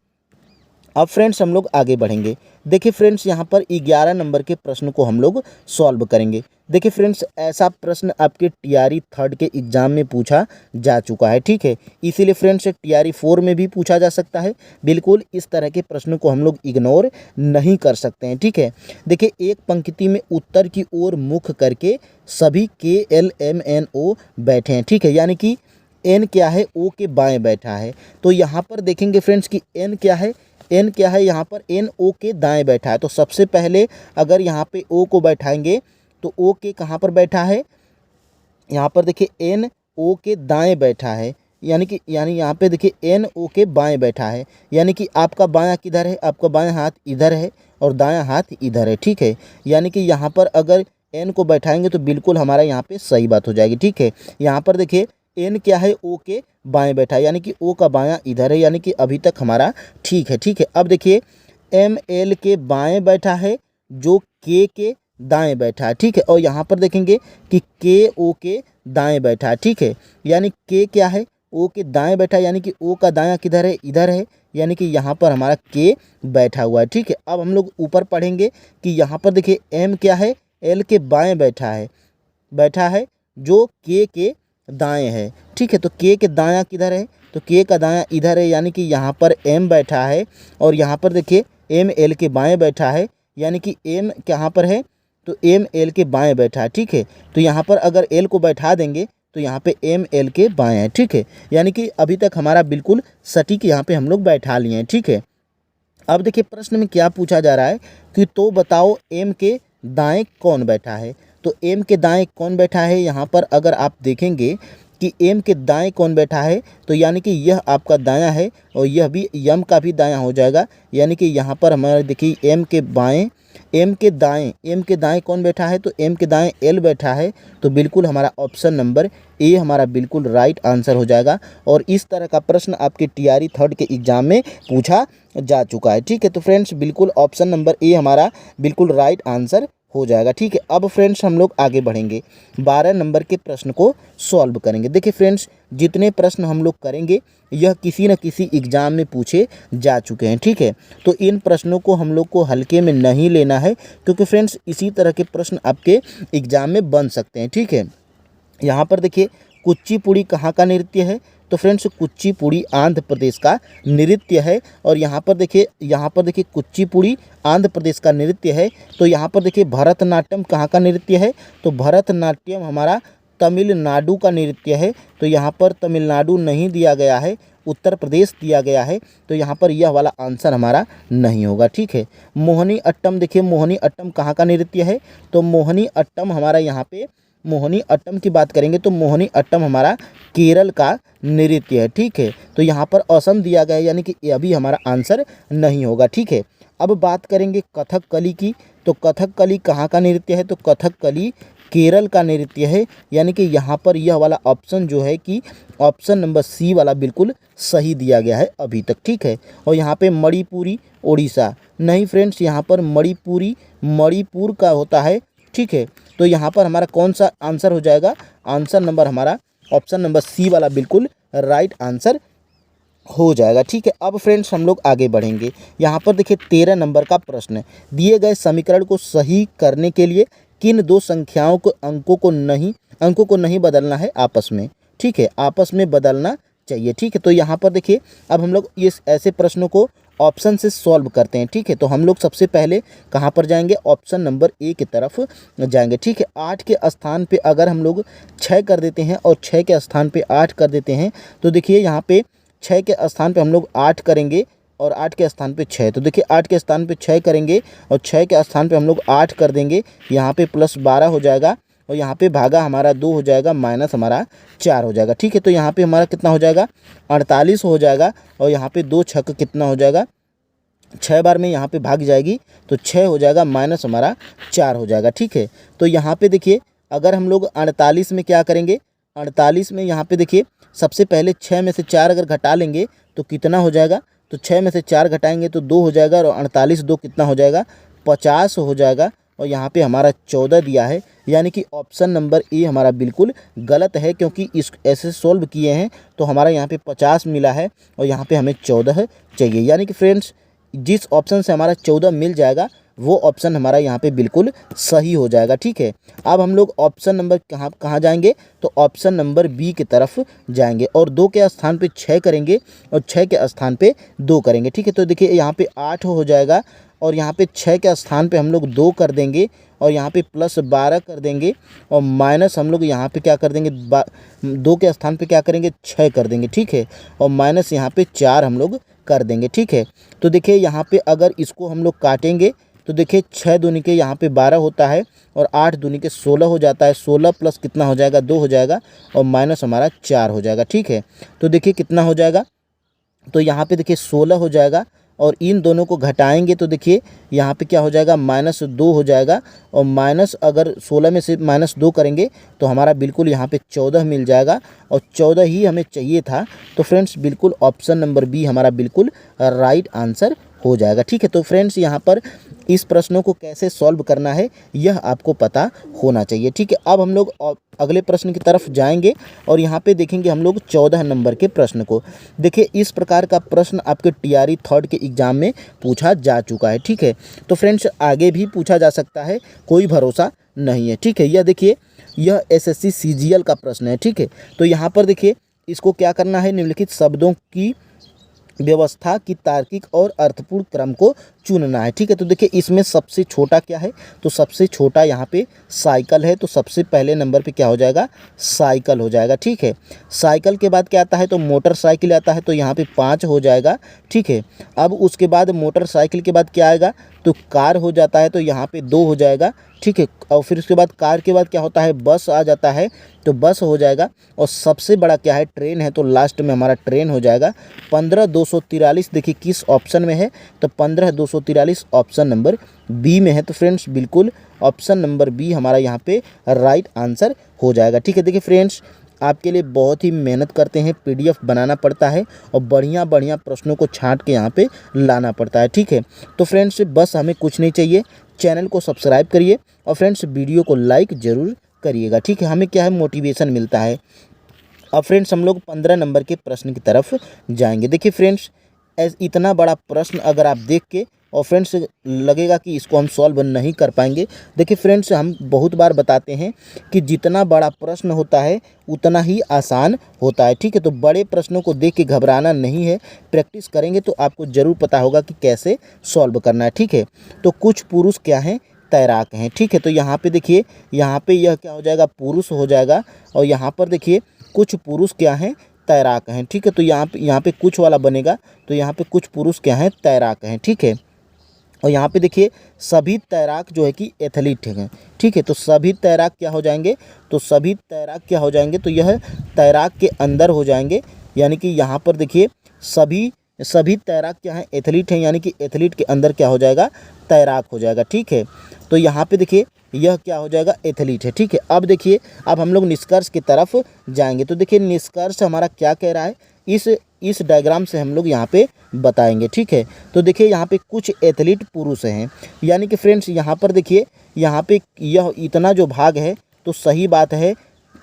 अब फ्रेंड्स हम लोग आगे बढ़ेंगे। देखिए फ्रेंड्स यहाँ पर 11 नंबर के प्रश्न को हम लोग सॉल्व करेंगे। देखिए फ्रेंड्स ऐसा प्रश्न आपके टीआरई 3 के एग्ज़ाम में पूछा जा चुका है, ठीक है। इसीलिए फ्रेंड्स टीआरई 4 में भी पूछा जा सकता है। बिल्कुल इस तरह के प्रश्नों को हम लोग इग्नोर नहीं कर सकते हैं, ठीक है। देखिए एक पंक्ति में उत्तर की ओर मुख करके सभी KLMNO बैठे हैं, ठीक है। यानी कि एन क्या है, ओ के बाएं बैठा है। तो यहाँ पर देखेंगे फ्रेंड्स कि एन क्या है, एन क्या है, यहाँ पर एन ओ के दाएं बैठा है। तो सबसे पहले अगर यहाँ पे ओ को बैठाएंगे तो ओ के कहाँ पर बैठा है, यहाँ पर देखिए एन ओ के दाएं बैठा है। यानी यहाँ पे देखिए एन ओ के बाएं बैठा है। यानी कि आपका बायां किधर है, आपका बायां हाथ इधर है और दायां हाथ इधर है, ठीक है। यानी कि यहाँ पर अगर एन को बैठाएंगे तो बिल्कुल हमारा यहाँ पे सही बात हो जाएगी, ठीक है। यहाँ पर देखिए एन क्या है, ओ के बाएं बैठा है। यानी कि ओ का बायां इधर है, यानी कि अभी तक हमारा ठीक है, ठीक है। अब देखिए एम एल के बाएं बैठा है जो के दाएं बैठा है, ठीक है। और यहाँ पर देखेंगे कि के ओ के दाएं बैठा है, ठीक है। यानी के क्या है, ओ के दाएं बैठा है। यानी कि ओ का दायां किधर है, इधर है। यानी कि यहाँ पर हमारा के बैठा हुआ है, ठीक है। अब हम लोग ऊपर पढ़ेंगे कि यहाँ पर देखिए एम क्या है, एल के बाएं बैठा है जो के दाएं है, ठीक है। तो के दायां किधर है, तो के का दायां इधर है। यानी कि यहाँ पर एम बैठा है और यहाँ पर देखिए एम एल के बाएं बैठा है। यानी कि एम कहाँ पर है, तो एम एल के बाएं बैठा है, ठीक है। तो यहाँ पर अगर एल को बैठा देंगे तो यहाँ पे एम एल के बाएं है, ठीक है। यानी कि अभी तक हमारा बिल्कुल सटीक यहाँ पे हम लोग बैठा लिए हैं, ठीक है। अब देखिए प्रश्न में क्या पूछा जा रहा है कि तो बताओ एम के दाएं कौन बैठा है। तो एम के दाएं कौन बैठा है, यहाँ पर अगर आप देखेंगे कि एम के दाएं कौन बैठा है तो यानी कि यह आपका दायां है और यह भी यम का भी दायां हो जाएगा। यानी कि यहाँ पर हमारे देखिए एम के दाएं कौन बैठा है, तो एम के दाएं एल बैठा है। तो बिल्कुल हमारा ऑप्शन नंबर ए हमारा बिल्कुल राइट आंसर हो जाएगा। और इस तरह का प्रश्न आपके टीआरई 3 के एग्ज़ाम में पूछा जा चुका है, ठीक है। तो फ्रेंड्स बिल्कुल ऑप्शन नंबर ए हमारा बिल्कुल राइट आंसर हो जाएगा, ठीक है। अब फ्रेंड्स हम लोग आगे बढ़ेंगे, 12 नंबर के प्रश्न को सॉल्व करेंगे। देखिए फ्रेंड्स जितने प्रश्न हम लोग करेंगे यह किसी न किसी एग्ज़ाम में पूछे जा चुके हैं, ठीक है। तो इन प्रश्नों को हम लोग को हल्के में नहीं लेना है, क्योंकि फ्रेंड्स इसी तरह के प्रश्न आपके एग्ज़ाम में बन सकते हैं, ठीक है। यहाँ पर देखिए कुचिपुड़ी कहाँ का नृत्य है, तो फ्रेंड्स कुचिपुड़ी आंध्र प्रदेश का नृत्य है। और यहाँ पर देखिए कुचिपुड़ी आंध्र प्रदेश का नृत्य है। तो यहाँ पर देखिए भरतनाट्यम कहाँ का नृत्य है, तो भरतनाट्यम हमारा तमिलनाडु का नृत्य है। तो यहाँ पर तमिलनाडु नहीं दिया गया है, उत्तर प्रदेश दिया गया है। तो यहाँ पर यह वाला आंसर हमारा नहीं होगा, ठीक है। मोहिनी अट्टम देखिए मोहिनी अट्टम कहाँ का नृत्य है, तो मोहिनी अट्टम हमारा यहाँ पे मोहिनी अट्टम की बात करेंगे तो मोहिनी अट्टम हमारा केरल का नृत्य है, ठीक है। तो यहाँ पर असम दिया गया है, यानी कि यह भी हमारा आंसर नहीं होगा, ठीक है। अब बात करेंगे कथकली की, तो कथकली कहाँ का नृत्य है, तो कथकली केरल का नृत्य है। यानी कि यहाँ पर यह वाला ऑप्शन जो है कि ऑप्शन नंबर सी वाला बिल्कुल सही दिया गया है अभी तक, ठीक है। और यहाँ पे मणिपुरी उड़ीसा नहीं फ्रेंड्स, यहाँ पर मणिपुर का होता है, ठीक है। तो यहाँ पर हमारा कौन सा आंसर हो जाएगा, आंसर नंबर हमारा ऑप्शन नंबर सी वाला बिल्कुल राइट आंसर हो जाएगा, ठीक है। अब फ्रेंड्स हम लोग आगे बढ़ेंगे। यहाँ पर देखिए 13 नंबर का प्रश्न, दिए गए समीकरण को सही करने के लिए किन दो संख्याओं को अंकों को नहीं बदलना है आपस में, ठीक है, आपस में बदलना चाहिए, ठीक है। तो यहाँ पर देखिए अब हम लोग ये ऐसे प्रश्नों को ऑप्शन से सॉल्व करते हैं, ठीक है। तो हम लोग सबसे पहले कहाँ पर जाएंगे, ऑप्शन नंबर ए की तरफ जाएंगे, ठीक है। 8 के स्थान पे अगर हम लोग 6 कर देते हैं और 6 के स्थान पे 8 कर देते हैं, तो देखिए यहाँ पे 6 के स्थान पे हम लोग 8 करेंगे और 8 के स्थान पे 6। तो देखिए 8 के स्थान पे 6 करेंगे और 6 के स्थान पे हम लोग 8 कर देंगे। यहाँ पे प्लस 12 हो जाएगा और यहाँ पे भागा हमारा 2 हो जाएगा, माइनस हमारा 4 हो जाएगा, ठीक है। तो यहाँ पे हमारा कितना हो जाएगा, 48 हो जाएगा। और यहाँ पे 2 छक कितना हो जाएगा, 6 बार में यहाँ पे भाग जाएगी तो 6 हो जाएगा, माइनस हमारा 4 हो जाएगा, ठीक है। तो यहाँ पे देखिए अगर हम लोग 48 में क्या करेंगे, 48 में यहाँ पे देखिए सबसे पहले 6 में से 4 अगर घटा लेंगे तो कितना हो जाएगा, तो 6 में से 4 घटाएंगे तो 2 हो जाएगा और 48 2 कितना हो जाएगा, 50 हो जाएगा। और यहाँ पे हमारा 14 दिया है, यानी कि ऑप्शन नंबर ए हमारा बिल्कुल गलत है, क्योंकि इस ऐसे सोल्व किए हैं तो हमारा यहाँ पे 50 मिला है और यहाँ पे हमें 14 चाहिए। यानी कि फ्रेंड्स जिस ऑप्शन से हमारा 14 मिल जाएगा वो ऑप्शन हमारा यहाँ पे बिल्कुल सही हो जाएगा। ठीक है, अब हम लोग ऑप्शन नंबर कहाँ जाएंगे, तो ऑप्शन नंबर बी की तरफ जाएंगे और 2 के स्थान पे 6 करेंगे और 6 के स्थान पे 2 करेंगे। ठीक है, तो देखिए यहाँ पे 8 हो जाएगा और यहाँ पे 6 के स्थान पे हम लोग 2 कर देंगे और यहाँ पे प्लस 12 कर देंगे और माइनस हम लोग यहाँ पे क्या कर देंगे, 2 के स्थान पे क्या करेंगे 6 कर देंगे। ठीक है, और माइनस यहाँ पे 4 हम लोग कर देंगे। ठीक है, तो देखिए यहाँ पे अगर इसको हम लोग काटेंगे तो देखिए 6 दूनी के यहाँ पे 12 होता है और 8 दूनी के 16 हो जाता है। 16 प्लस कितना हो जाएगा, 2 हो जाएगा और माइनस हमारा 4 हो जाएगा। ठीक है, तो देखिए कितना हो जाएगा, तो यहाँ पे देखिए 16 हो जाएगा और इन दोनों को घटाएंगे तो देखिए यहाँ पे क्या हो जाएगा, -2 हो जाएगा और माइनस अगर 16 में से -2 करेंगे तो हमारा बिल्कुल यहाँ पे 14 मिल जाएगा और 14 ही हमें चाहिए था। तो फ्रेंड्स बिल्कुल ऑप्शन नंबर बी हमारा बिल्कुल राइट आंसर हो जाएगा। ठीक है, तो फ्रेंड्स यहाँ पर इस प्रश्नों को कैसे सॉल्व करना है यह आपको पता होना चाहिए। ठीक है, अब हम लोग अगले प्रश्न की तरफ जाएंगे और यहाँ पे देखेंगे हम लोग 14 नंबर के प्रश्न को। देखिए इस प्रकार का प्रश्न आपके टीआरई थर्ड के एग्जाम में पूछा जा चुका है। ठीक है, तो फ्रेंड्स आगे भी पूछा जा सकता है, कोई भरोसा नहीं है। ठीक है, यह देखिए यह एसएससी सीजीएल का प्रश्न है। ठीक है, तो यहाँ पर देखिए इसको क्या करना है, निम्नलिखित शब्दों की व्यवस्था की तार्किक और अर्थपूर्ण क्रम को चुनना है। ठीक है, तो देखिए इसमें सबसे छोटा क्या है, तो सबसे छोटा यहाँ पे साइकिल है, तो सबसे पहले नंबर पे क्या हो जाएगा, साइकिल हो जाएगा। ठीक है, साइकिल के बाद क्या आता है, तो मोटरसाइकिल आता है, तो यहाँ पे 5 हो जाएगा। ठीक है, अब उसके बाद मोटरसाइकिल के बाद क्या आएगा, तो कार हो जाता है, तो यहाँ पे 2 हो जाएगा। ठीक है, और फिर उसके बाद कार के बाद क्या होता है, बस आ जाता है, तो बस हो जाएगा और सबसे बड़ा क्या है, ट्रेन है, तो लास्ट में हमारा ट्रेन हो जाएगा। 15,243 देखिए किस ऑप्शन में है, तो 15,243 ऑप्शन नंबर बी में है। तो फ्रेंड्स बिल्कुल ऑप्शन नंबर बी हमारा यहाँ पे राइट आंसर हो जाएगा। ठीक है, देखिए फ्रेंड्स आपके लिए बहुत ही मेहनत करते हैं, पीडीएफ बनाना पड़ता है और बढ़िया बढ़िया प्रश्नों को छांट के यहाँ पे लाना पड़ता है। ठीक है, तो फ्रेंड्स बस हमें कुछ नहीं चाहिए, चैनल को सब्सक्राइब करिए और फ्रेंड्स वीडियो को लाइक ज़रूर करिएगा। ठीक है, हमें क्या है, मोटिवेशन मिलता है। अब फ्रेंड्स हम लोग 15 नंबर के प्रश्न की तरफ जाएंगे। देखिए फ्रेंड्स इतना बड़ा प्रश्न अगर आप देख के और फ्रेंड्स लगेगा कि इसको हम सॉल्व नहीं कर पाएंगे। देखिए फ्रेंड्स हम बहुत बार बताते हैं कि जितना बड़ा प्रश्न होता है उतना ही आसान होता है। ठीक है, तो बड़े प्रश्नों को देख के घबराना नहीं है, प्रैक्टिस करेंगे तो आपको ज़रूर पता होगा कि कैसे सॉल्व करना है। ठीक है, तो कुछ पुरुष क्या हैं, तैराक हैं। ठीक है, तो यहाँ पे देखिए यहाँ पे यह क्या हो जाएगा, पुरुष हो जाएगा और यहाँ पर देखिए कुछ पुरुष क्या हैं, तैराक हैं। ठीक है, तो यहाँ पे कुछ वाला बनेगा, तो यहाँ पे कुछ पुरुष क्या हैं, तैराक हैं। ठीक है, और यहाँ पे देखिए सभी तैराक जो है कि एथलीट हैं। ठीक है, तो सभी तैराक क्या हो जाएंगे, तो सभी तैराक क्या हो जाएंगे, तो यह तैराक के अंदर हो जाएंगे, यानी कि यहाँ पर देखिए सभी तैराक क्या हैं, एथलीट हैं, यानी कि एथलीट के अंदर क्या हो जाएगा, तैराक हो जाएगा। ठीक है, तो यहाँ पे देखिए यह क्या हो जाएगा, एथलीट है। ठीक है, अब देखिए अब हम लोग निष्कर्ष की तरफ जाएंगे। तो देखिए निष्कर्ष हमारा क्या कह रहा है, इस डायग्राम से हम लोग यहाँ पे बताएंगे। ठीक है, तो देखिए यहाँ पे कुछ एथलीट पुरुष हैं, यानी कि फ्रेंड्स यहाँ पर देखिए यहाँ पे यह इतना जो भाग है तो सही बात है,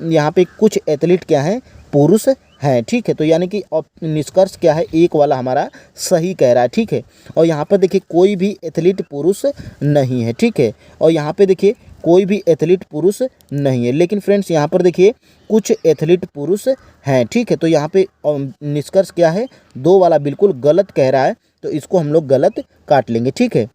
यहाँ पे कुछ एथलीट क्या हैं, पुरुष हैं। ठीक है, तो यानी कि निष्कर्ष क्या है, एक वाला हमारा सही कह रहा है। ठीक है, और यहाँ पर देखिए कोई भी एथलीट पुरुष नहीं है। ठीक है, और यहाँ पे देखिए कोई भी एथलीट पुरुष नहीं है, लेकिन फ्रेंड्स यहाँ पर देखिए कुछ एथलीट पुरुष हैं। ठीक है, तो यहाँ पे निष्कर्ष क्या है, 2 वाला बिल्कुल गलत कह रहा है, तो इसको हम लोग गलत काट लेंगे। ठीक है,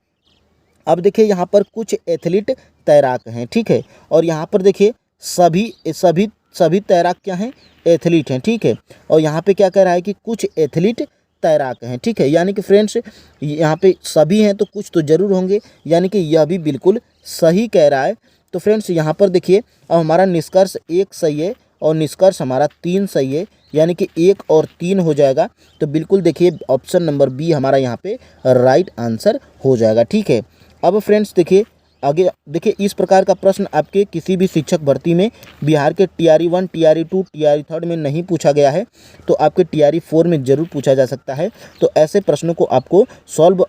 अब देखिए यहाँ पर कुछ एथलीट तैराक हैं। ठीक है, और यहाँ पर देखिए सभी तैराक क्या हैं, एथलीट हैं। ठीक है, और यहाँ पे क्या कह रहा है कि कुछ एथलीट तैराक हैं। ठीक है, यानी कि फ्रेंड्स यहाँ पे सभी हैं तो कुछ तो ज़रूर होंगे, यानी कि यह भी बिल्कुल सही कह रहा है। तो फ्रेंड्स यहाँ पर देखिए अब हमारा निष्कर्ष 1 सही है और निष्कर्ष हमारा 3 सही है, यानी कि 1 और 3 हो जाएगा। तो बिल्कुल देखिए ऑप्शन नंबर बी हमारा यहाँ पे राइट आंसर हो जाएगा। ठीक है, अब फ्रेंड्स देखिए आगे देखिए इस प्रकार का प्रश्न आपके किसी भी शिक्षक भर्ती में बिहार के टीआरई 1, टीआरई 2, टीआरई 3 में नहीं पूछा गया है, तो आपके टीआरई 4 में ज़रूर पूछा जा सकता है। तो ऐसे प्रश्नों को आपको सॉल्व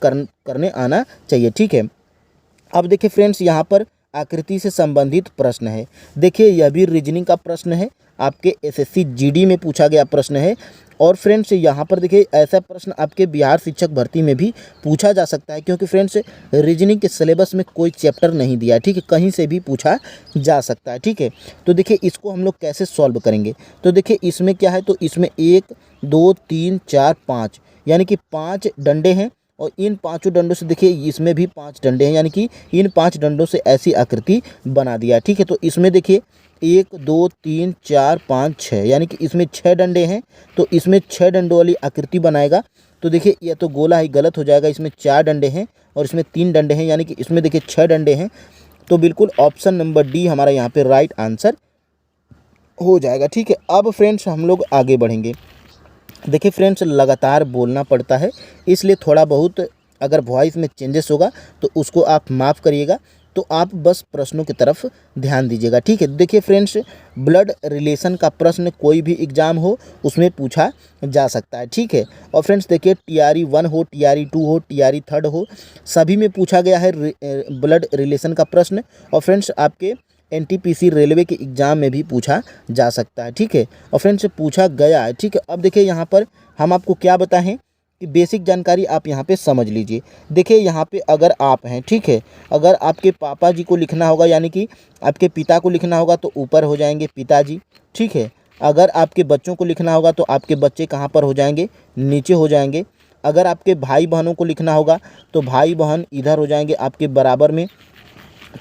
करने आना चाहिए। ठीक है, अब देखिए फ्रेंड्स यहाँ पर आकृति से संबंधित प्रश्न है। देखिए यह भी रीजनिंग का प्रश्न है, आपके एसएससी जीडी में पूछा गया प्रश्न है। और फ्रेंड्स यहाँ पर देखिए ऐसा प्रश्न आपके बिहार शिक्षक भर्ती में भी पूछा जा सकता है, क्योंकि फ्रेंड्स रीजनिंग के सिलेबस में कोई चैप्टर नहीं दिया है, ठीक है, कहीं से भी पूछा जा सकता है, ठीक है। तो देखिए इसको हम लोग कैसे सॉल्व करेंगे, तो देखिए इसमें क्या है, तो इसमें 1 2 3 4 5 यानी कि 5 डंडे हैं, और इन पांचों डंडों से देखिए इसमें भी 5 डंडे हैं, यानी कि इन 5 डंडों से ऐसी आकृति बना दिया, ठीक है। तो इसमें देखिए 1 2 3 4 5 6 यानी कि इसमें 6 डंडे हैं, तो इसमें 6 डंडों वाली आकृति बनाएगा। तो देखिए यह तो गोला ही गलत हो जाएगा, इसमें 4 डंडे हैं और इसमें 3 डंडे हैं, यानी कि इसमें देखिए 6 डंडे हैं। तो बिल्कुल ऑप्शन नंबर डी हमारा यहाँ पे राइट आंसर हो जाएगा, ठीक है। अब फ्रेंड्स हम लोग आगे बढ़ेंगे। देखिए फ्रेंड्स लगातार बोलना पड़ता है, इसलिए थोड़ा बहुत अगर वॉइस में चेंजेस होगा तो उसको आप माफ़ करिएगा। तो आप बस प्रश्नों की तरफ ध्यान दीजिएगा, ठीक है। देखिए फ्रेंड्स ब्लड रिलेशन का प्रश्न कोई भी एग्ज़ाम हो उसमें पूछा जा सकता है, ठीक है। और फ्रेंड्स देखिए TRE 1 हो, TRE 2 हो, TRE 3 हो, सभी में पूछा गया है ब्लड रिलेशन का प्रश्न। और फ्रेंड्स आपके NTPC रेलवे के एग्ज़ाम में भी पूछा जा सकता है, ठीक है। और फ्रेंड्स पूछा गया है, ठीक है। अब देखिए यहाँ पर हम आपको क्या बताएं कि बेसिक जानकारी आप यहाँ पे समझ लीजिए। देखिए यहाँ पे अगर आप हैं, ठीक है, अगर आपके पापा जी को लिखना होगा यानी कि आपके पिता को लिखना होगा तो ऊपर हो जाएंगे पिताजी, ठीक है। अगर आपके बच्चों को लिखना होगा तो आपके बच्चे कहाँ पर हो जाएंगे, नीचे हो जाएंगे। अगर आपके भाई बहनों को लिखना होगा तो भाई बहन इधर हो जाएंगे आपके बराबर में,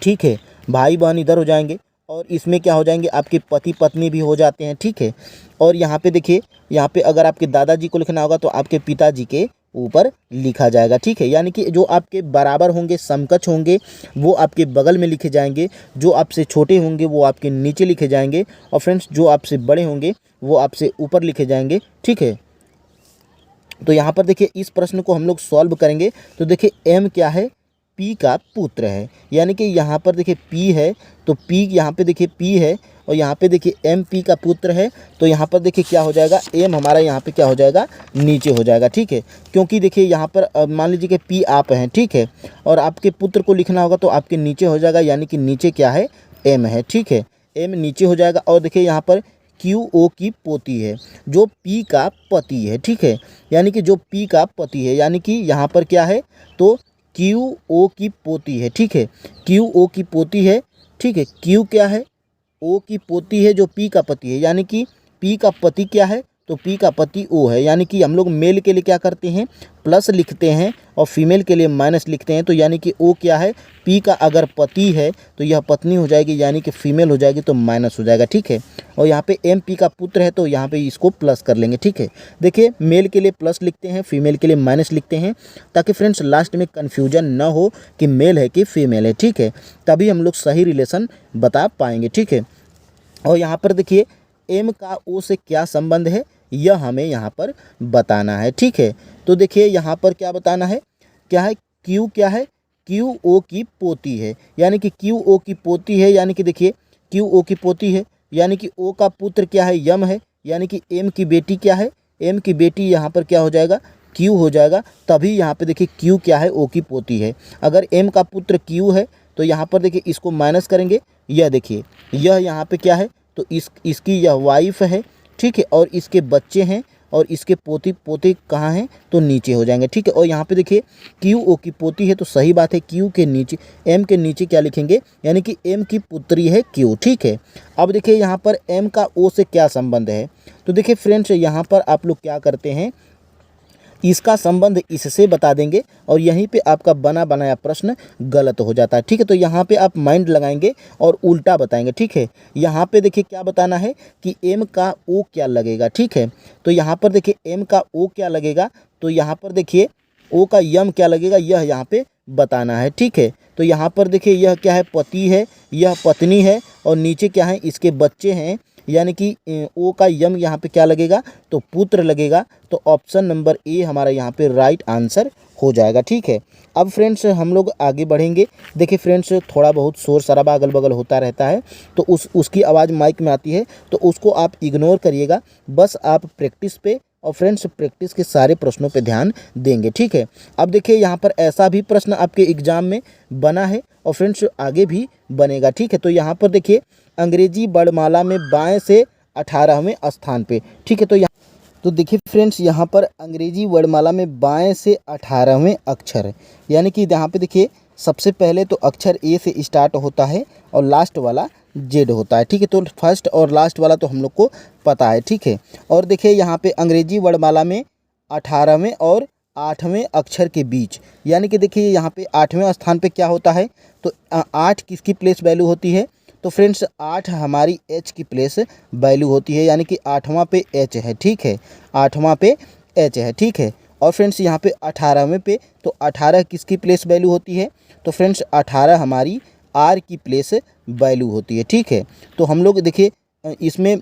ठीक है, भाई बहन इधर हो जाएंगे। और इसमें क्या हो जाएंगे, आपके पति पत्नी भी हो जाते हैं, ठीक है। और यहाँ पे देखिए, यहाँ पे अगर आपके दादाजी को लिखना होगा तो आपके पिताजी के ऊपर लिखा जाएगा, ठीक है। यानी कि जो आपके बराबर होंगे, समकक्ष होंगे, वो आपके बगल में लिखे जाएंगे। जो आपसे छोटे होंगे वो आपके नीचे लिखे जाएंगे। और फ्रेंड्स जो आपसे बड़े होंगे वो आपसे ऊपर लिखे जाएंगे, ठीक है। तो यहाँ पर देखिए इस प्रश्न को हम लोग सॉल्व करेंगे। तो देखिए M क्या है, P का पुत्र है, यानी कि यहाँ पर देखिए P है तो P यहाँ पे देखिए P है, और यहाँ पे देखिए M P का पुत्र है। तो यहाँ पर देखिए क्या हो जाएगा, M हमारा यहाँ पे क्या हो जाएगा, नीचे हो जाएगा, ठीक है। क्योंकि देखिए यहाँ पर मान लीजिए कि P आप हैं, ठीक है, और आपके पुत्र को लिखना होगा तो आपके नीचे हो जाएगा, यानी कि नीचे क्या है, M है, ठीक है, M नीचे हो जाएगा। और देखिए यहाँ पर QO की पोती है, जो P का पति है, ठीक है, यानी कि जो P का पति है, यानी कि यहाँ पर क्या है, तो QO की पोती है, ठीक है, QO की पोती है, ठीक है। Q क्या है, O की पोती है जो P का पति है, यानी कि P का पति क्या है, तो P का पति O है। यानी कि हम लोग मेल के लिए क्या करते हैं, प्लस लिखते हैं, और फीमेल के लिए माइनस लिखते हैं। तो यानी कि O क्या है, P का अगर पति है तो यह पत्नी हो जाएगी, यानी कि फीमेल हो जाएगी, तो माइनस हो जाएगा, ठीक है। और यहाँ पे M P का पुत्र है तो यहाँ पे इसको प्लस कर लेंगे, ठीक है। देखिए मेल के लिए प्लस लिखते हैं, फीमेल के लिए माइनस लिखते हैं, ताकि फ्रेंड्स लास्ट में कन्फ्यूजन न हो कि मेल है कि फीमेल है, ठीक है। तभी हम लोग सही रिलेशन बता पाएंगे, ठीक है। और यहाँ पर देखिए M का O से क्या संबंध है, यह हमें यहाँ पर बताना है, ठीक है। तो देखिए यहाँ पर क्या बताना है, क्या है, Q क्या है, QO की पोती है, यानी कि QO की पोती है, यानी कि देखिए QO की पोती है, यानी कि O का पुत्र क्या है, यम है, यानी कि M की बेटी क्या है, M की बेटी यहाँ पर क्या हो जाएगा, Q हो जाएगा। तभी यहाँ पे देखिए Q क्या है, O की पोती है। अगर M का पुत्र Q है तो यहाँ पर देखिए इसको माइनस करेंगे, यह देखिए यह यहाँ पे क्या है, तो इसकी यह वाइफ है, ठीक है, और इसके बच्चे हैं, और इसके पोती पोते कहाँ हैं, तो नीचे हो जाएंगे, ठीक है। और यहाँ पे देखिए QO की पोती है तो सही बात है, Q के नीचे, M के नीचे क्या लिखेंगे, यानी कि M की पुत्री है Q, ठीक है। अब देखिए यहाँ पर M का O से क्या संबंध है, तो देखिए फ्रेंड्स यहाँ पर आप लोग क्या करते हैं, इसका संबंध इससे बता देंगे, और यहीं पे आपका बना बनाया प्रश्न गलत हो जाता है, ठीक है। तो यहाँ पे आप माइंड लगाएंगे और उल्टा बताएंगे, ठीक है। यहाँ पे देखिए क्या बताना है कि M का O क्या लगेगा, ठीक है। तो यहाँ पर देखिए M का O क्या लगेगा, तो यहाँ पर देखिए O का यम क्या लगेगा, यह यहाँ पे बताना है, ठीक है। तो यहाँ पर देखिए यह क्या है, पति है, यह पत्नी है, और नीचे क्या है, इसके बच्चे हैं, यानी कि O का यम यहाँ पे क्या लगेगा, तो पुत्र लगेगा। तो ऑप्शन नंबर ए हमारा यहाँ पे राइट आंसर हो जाएगा, ठीक है। अब फ्रेंड्स हम लोग आगे बढ़ेंगे। देखिए फ्रेंड्स थोड़ा बहुत शोर शराबा अगल बगल होता रहता है, तो उसकी आवाज़ माइक में आती है, तो उसको आप इग्नोर करिएगा। बस आप प्रैक्टिस पे, और फ्रेंड्स प्रैक्टिस के सारे प्रश्नों पे ध्यान देंगे, ठीक है। अब देखिए यहाँ पर ऐसा भी प्रश्न आपके एग्जाम में बना है, और फ्रेंड्स आगे भी बनेगा, ठीक है। तो यहाँ पर देखिए अंग्रेजी वर्णमाला में बाएं से 18वें स्थान पे, ठीक है। तो देखिए फ्रेंड्स यहाँ पर अंग्रेजी वर्णमाला में बाएं से 18वें अक्षर है, यानी कि यहाँ पे देखिए सबसे पहले तो अक्षर ए से स्टार्ट होता है और लास्ट वाला जेड होता है, ठीक है। तो फर्स्ट और लास्ट वाला तो हम लोग को पता है, ठीक है। और देखिए यहाँ पे अंग्रेजी वर्णमाला में 18वें और 8वें अक्षर के बीच, यानी कि देखिए यहाँ पे 8वें स्थान पे क्या होता है, तो 8 किसकी प्लेस वैल्यू होती है, तो फ्रेंड्स 8 हमारी एच की प्लेस वैल्यू होती है, यानी कि 8वां पे एच है, ठीक है। 8वां पे एच है, ठीक है। और फ्रेंड्स यहाँ पे 18वें पे, तो 18 किसकी प्लेस वैल्यू होती है, तो फ्रेंड्स 18 हमारी आर की प्लेस वैल्यू होती है, ठीक है। तो हम लोग देखिए इसमें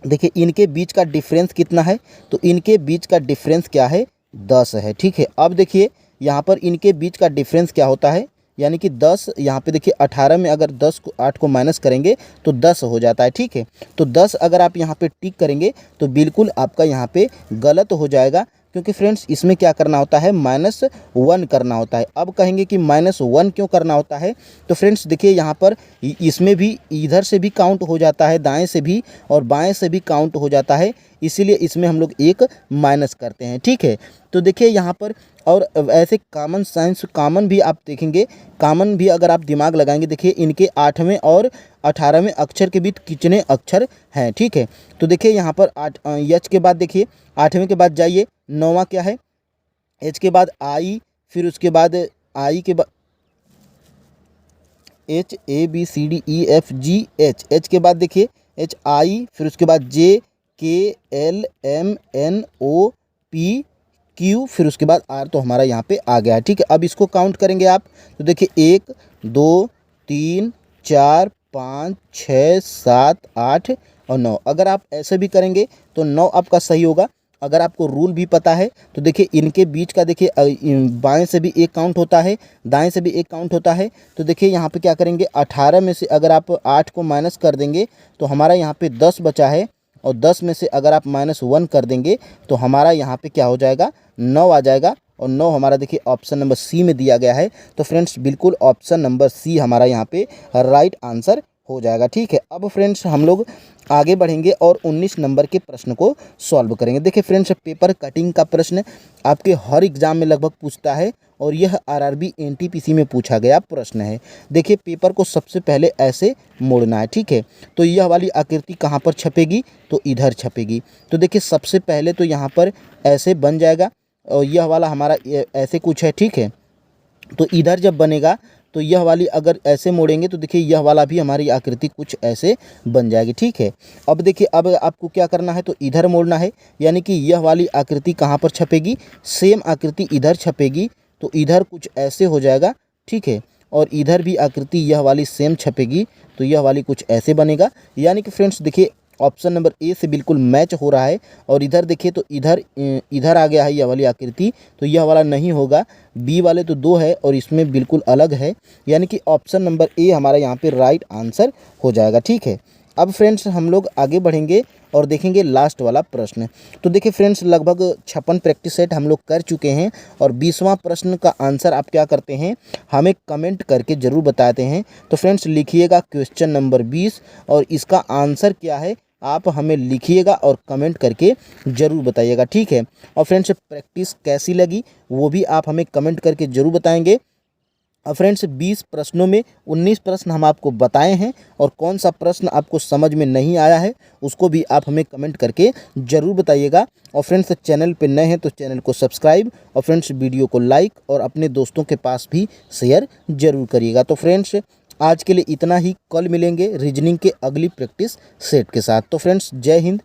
देखिए इनके बीच का डिफरेंस कितना है, तो इनके बीच का डिफरेंस क्या है, 10 है, ठीक है। अब देखिए यहाँ पर इनके बीच का डिफरेंस क्या होता है, यानी कि 10, यहाँ पे देखिए 18 में अगर 8 को माइनस करेंगे तो 10 हो जाता है, ठीक है। तो 10 अगर आप यहाँ पे टिक करेंगे तो बिल्कुल आपका यहाँ पे गलत हो जाएगा, क्योंकि फ्रेंड्स इसमें क्या करना होता है, -1 करना होता है। अब कहेंगे कि -1 क्यों करना होता है, तो फ्रेंड्स देखिए यहाँ पर इसमें भी इधर से भी काउंट हो जाता है, दाएं से भी और बाएं से भी काउंट हो जाता है, इसीलिए इसमें हम लोग एक माइनस करते हैं, ठीक है। तो देखिए यहाँ पर और ऐसे कॉमन साइंस कॉमन भी आप देखेंगे, कॉमन भी अगर आप दिमाग लगाएंगे, देखिए इनके 8वें और 18वें अक्षर के बीच कितने अक्षर हैं, ठीक है। तो देखिए यहाँ पर एच के बाद देखिए 8वें के बाद जाइए, 9वां क्या है, एच के बाद आई, फिर उसके बाद आई के बाद एच, ABCDEFG एच, एच के बाद देखिए एच आई, फिर उसके बाद JKLMNOP Q, फिर उसके बाद R, तो हमारा यहाँ पे आ गया है, ठीक है। अब इसको काउंट करेंगे आप, तो देखिए 1 2 3 4 5 6 7 8 और 9। अगर आप ऐसे भी करेंगे तो 9 आपका सही होगा। अगर आपको रूल भी पता है तो देखिए इनके बीच का देखिए बाएं से भी एक काउंट होता है, दाएं से भी एक काउंट होता है। तो देखिए यहाँ पे क्या करेंगे, 18 में से अगर आप 8 को माइनस कर देंगे तो हमारा यहाँ पे 10 बचा है, और 10 में से अगर आप -1 कर देंगे तो हमारा यहाँ पे क्या हो जाएगा, 9 आ जाएगा। और 9 हमारा देखिए ऑप्शन नंबर सी में दिया गया है। तो फ्रेंड्स बिल्कुल ऑप्शन नंबर सी हमारा यहाँ पे राइट आंसर हो जाएगा, ठीक है। अब फ्रेंड्स हम लोग आगे बढ़ेंगे और 19 नंबर के प्रश्न को सॉल्व करेंगे। देखिए फ्रेंड्स पेपर कटिंग का प्रश्न आपके हर एग्जाम में लगभग पूछता है, और यह आरआरबी एनटीपीसी में पूछा गया प्रश्न है। देखिए पेपर को सबसे पहले ऐसे मोड़ना है, ठीक है। तो यह वाली आकृति कहाँ पर छपेगी, तो इधर छपेगी। तो देखिए सबसे पहले तो यहाँ पर ऐसे बन जाएगा, और यह वाला हमारा ऐसे कुछ है, ठीक है। तो इधर जब बनेगा तो यह वाली अगर ऐसे मोड़ेंगे तो देखिए यह वाला भी हमारी आकृति कुछ ऐसे बन जाएगी, ठीक है। अब देखिए अब आपको क्या करना है, तो इधर मोड़ना है, यानी कि यह वाली आकृति कहाँ पर छपेगी, सेम आकृति इधर छपेगी, तो इधर कुछ ऐसे हो जाएगा, ठीक है। और इधर भी आकृति यह वाली सेम छपेगी, तो यह वाली कुछ ऐसे बनेगा। यानी कि फ्रेंड्स देखिए ऑप्शन नंबर ए से बिल्कुल मैच हो रहा है। और इधर देखिए तो इधर आ गया है यह वाली आकृति, तो यह वाला नहीं होगा। बी वाले तो 2 है और इसमें बिल्कुल अलग है, यानी कि ऑप्शन नंबर ए हमारा यहाँ पे राइट आंसर हो जाएगा, ठीक है। अब फ्रेंड्स हम लोग आगे बढ़ेंगे और देखेंगे लास्ट वाला प्रश्न। तो देखिए फ्रेंड्स लगभग 56 प्रैक्टिस सेट हम लोग कर चुके हैं, और 20वां प्रश्न का आंसर आप क्या करते हैं, हमें कमेंट करके ज़रूर बताते हैं। तो फ्रेंड्स लिखिएगा क्वेश्चन नंबर 20, और इसका आंसर क्या है आप हमें लिखिएगा और कमेंट करके ज़रूर बताइएगा, ठीक है। और फ्रेंड्स प्रैक्टिस कैसी लगी वो भी आप हमें कमेंट करके ज़रूर बताएंगे। और फ्रेंड्स 20 प्रश्नों में 19 प्रश्न हम आपको बताए हैं, और कौन सा प्रश्न आपको समझ में नहीं आया है उसको भी आप हमें कमेंट करके ज़रूर बताइएगा। और फ्रेंड्स चैनल पे नए हैं तो चैनल को सब्सक्राइब, और फ्रेंड्स वीडियो को लाइक और अपने दोस्तों के पास भी शेयर ज़रूर करिएगा। तो फ्रेंड्स आज के लिए इतना ही, कल मिलेंगे रीजनिंग के अगली प्रैक्टिस सेट के साथ। तो फ्रेंड्स जय हिंद,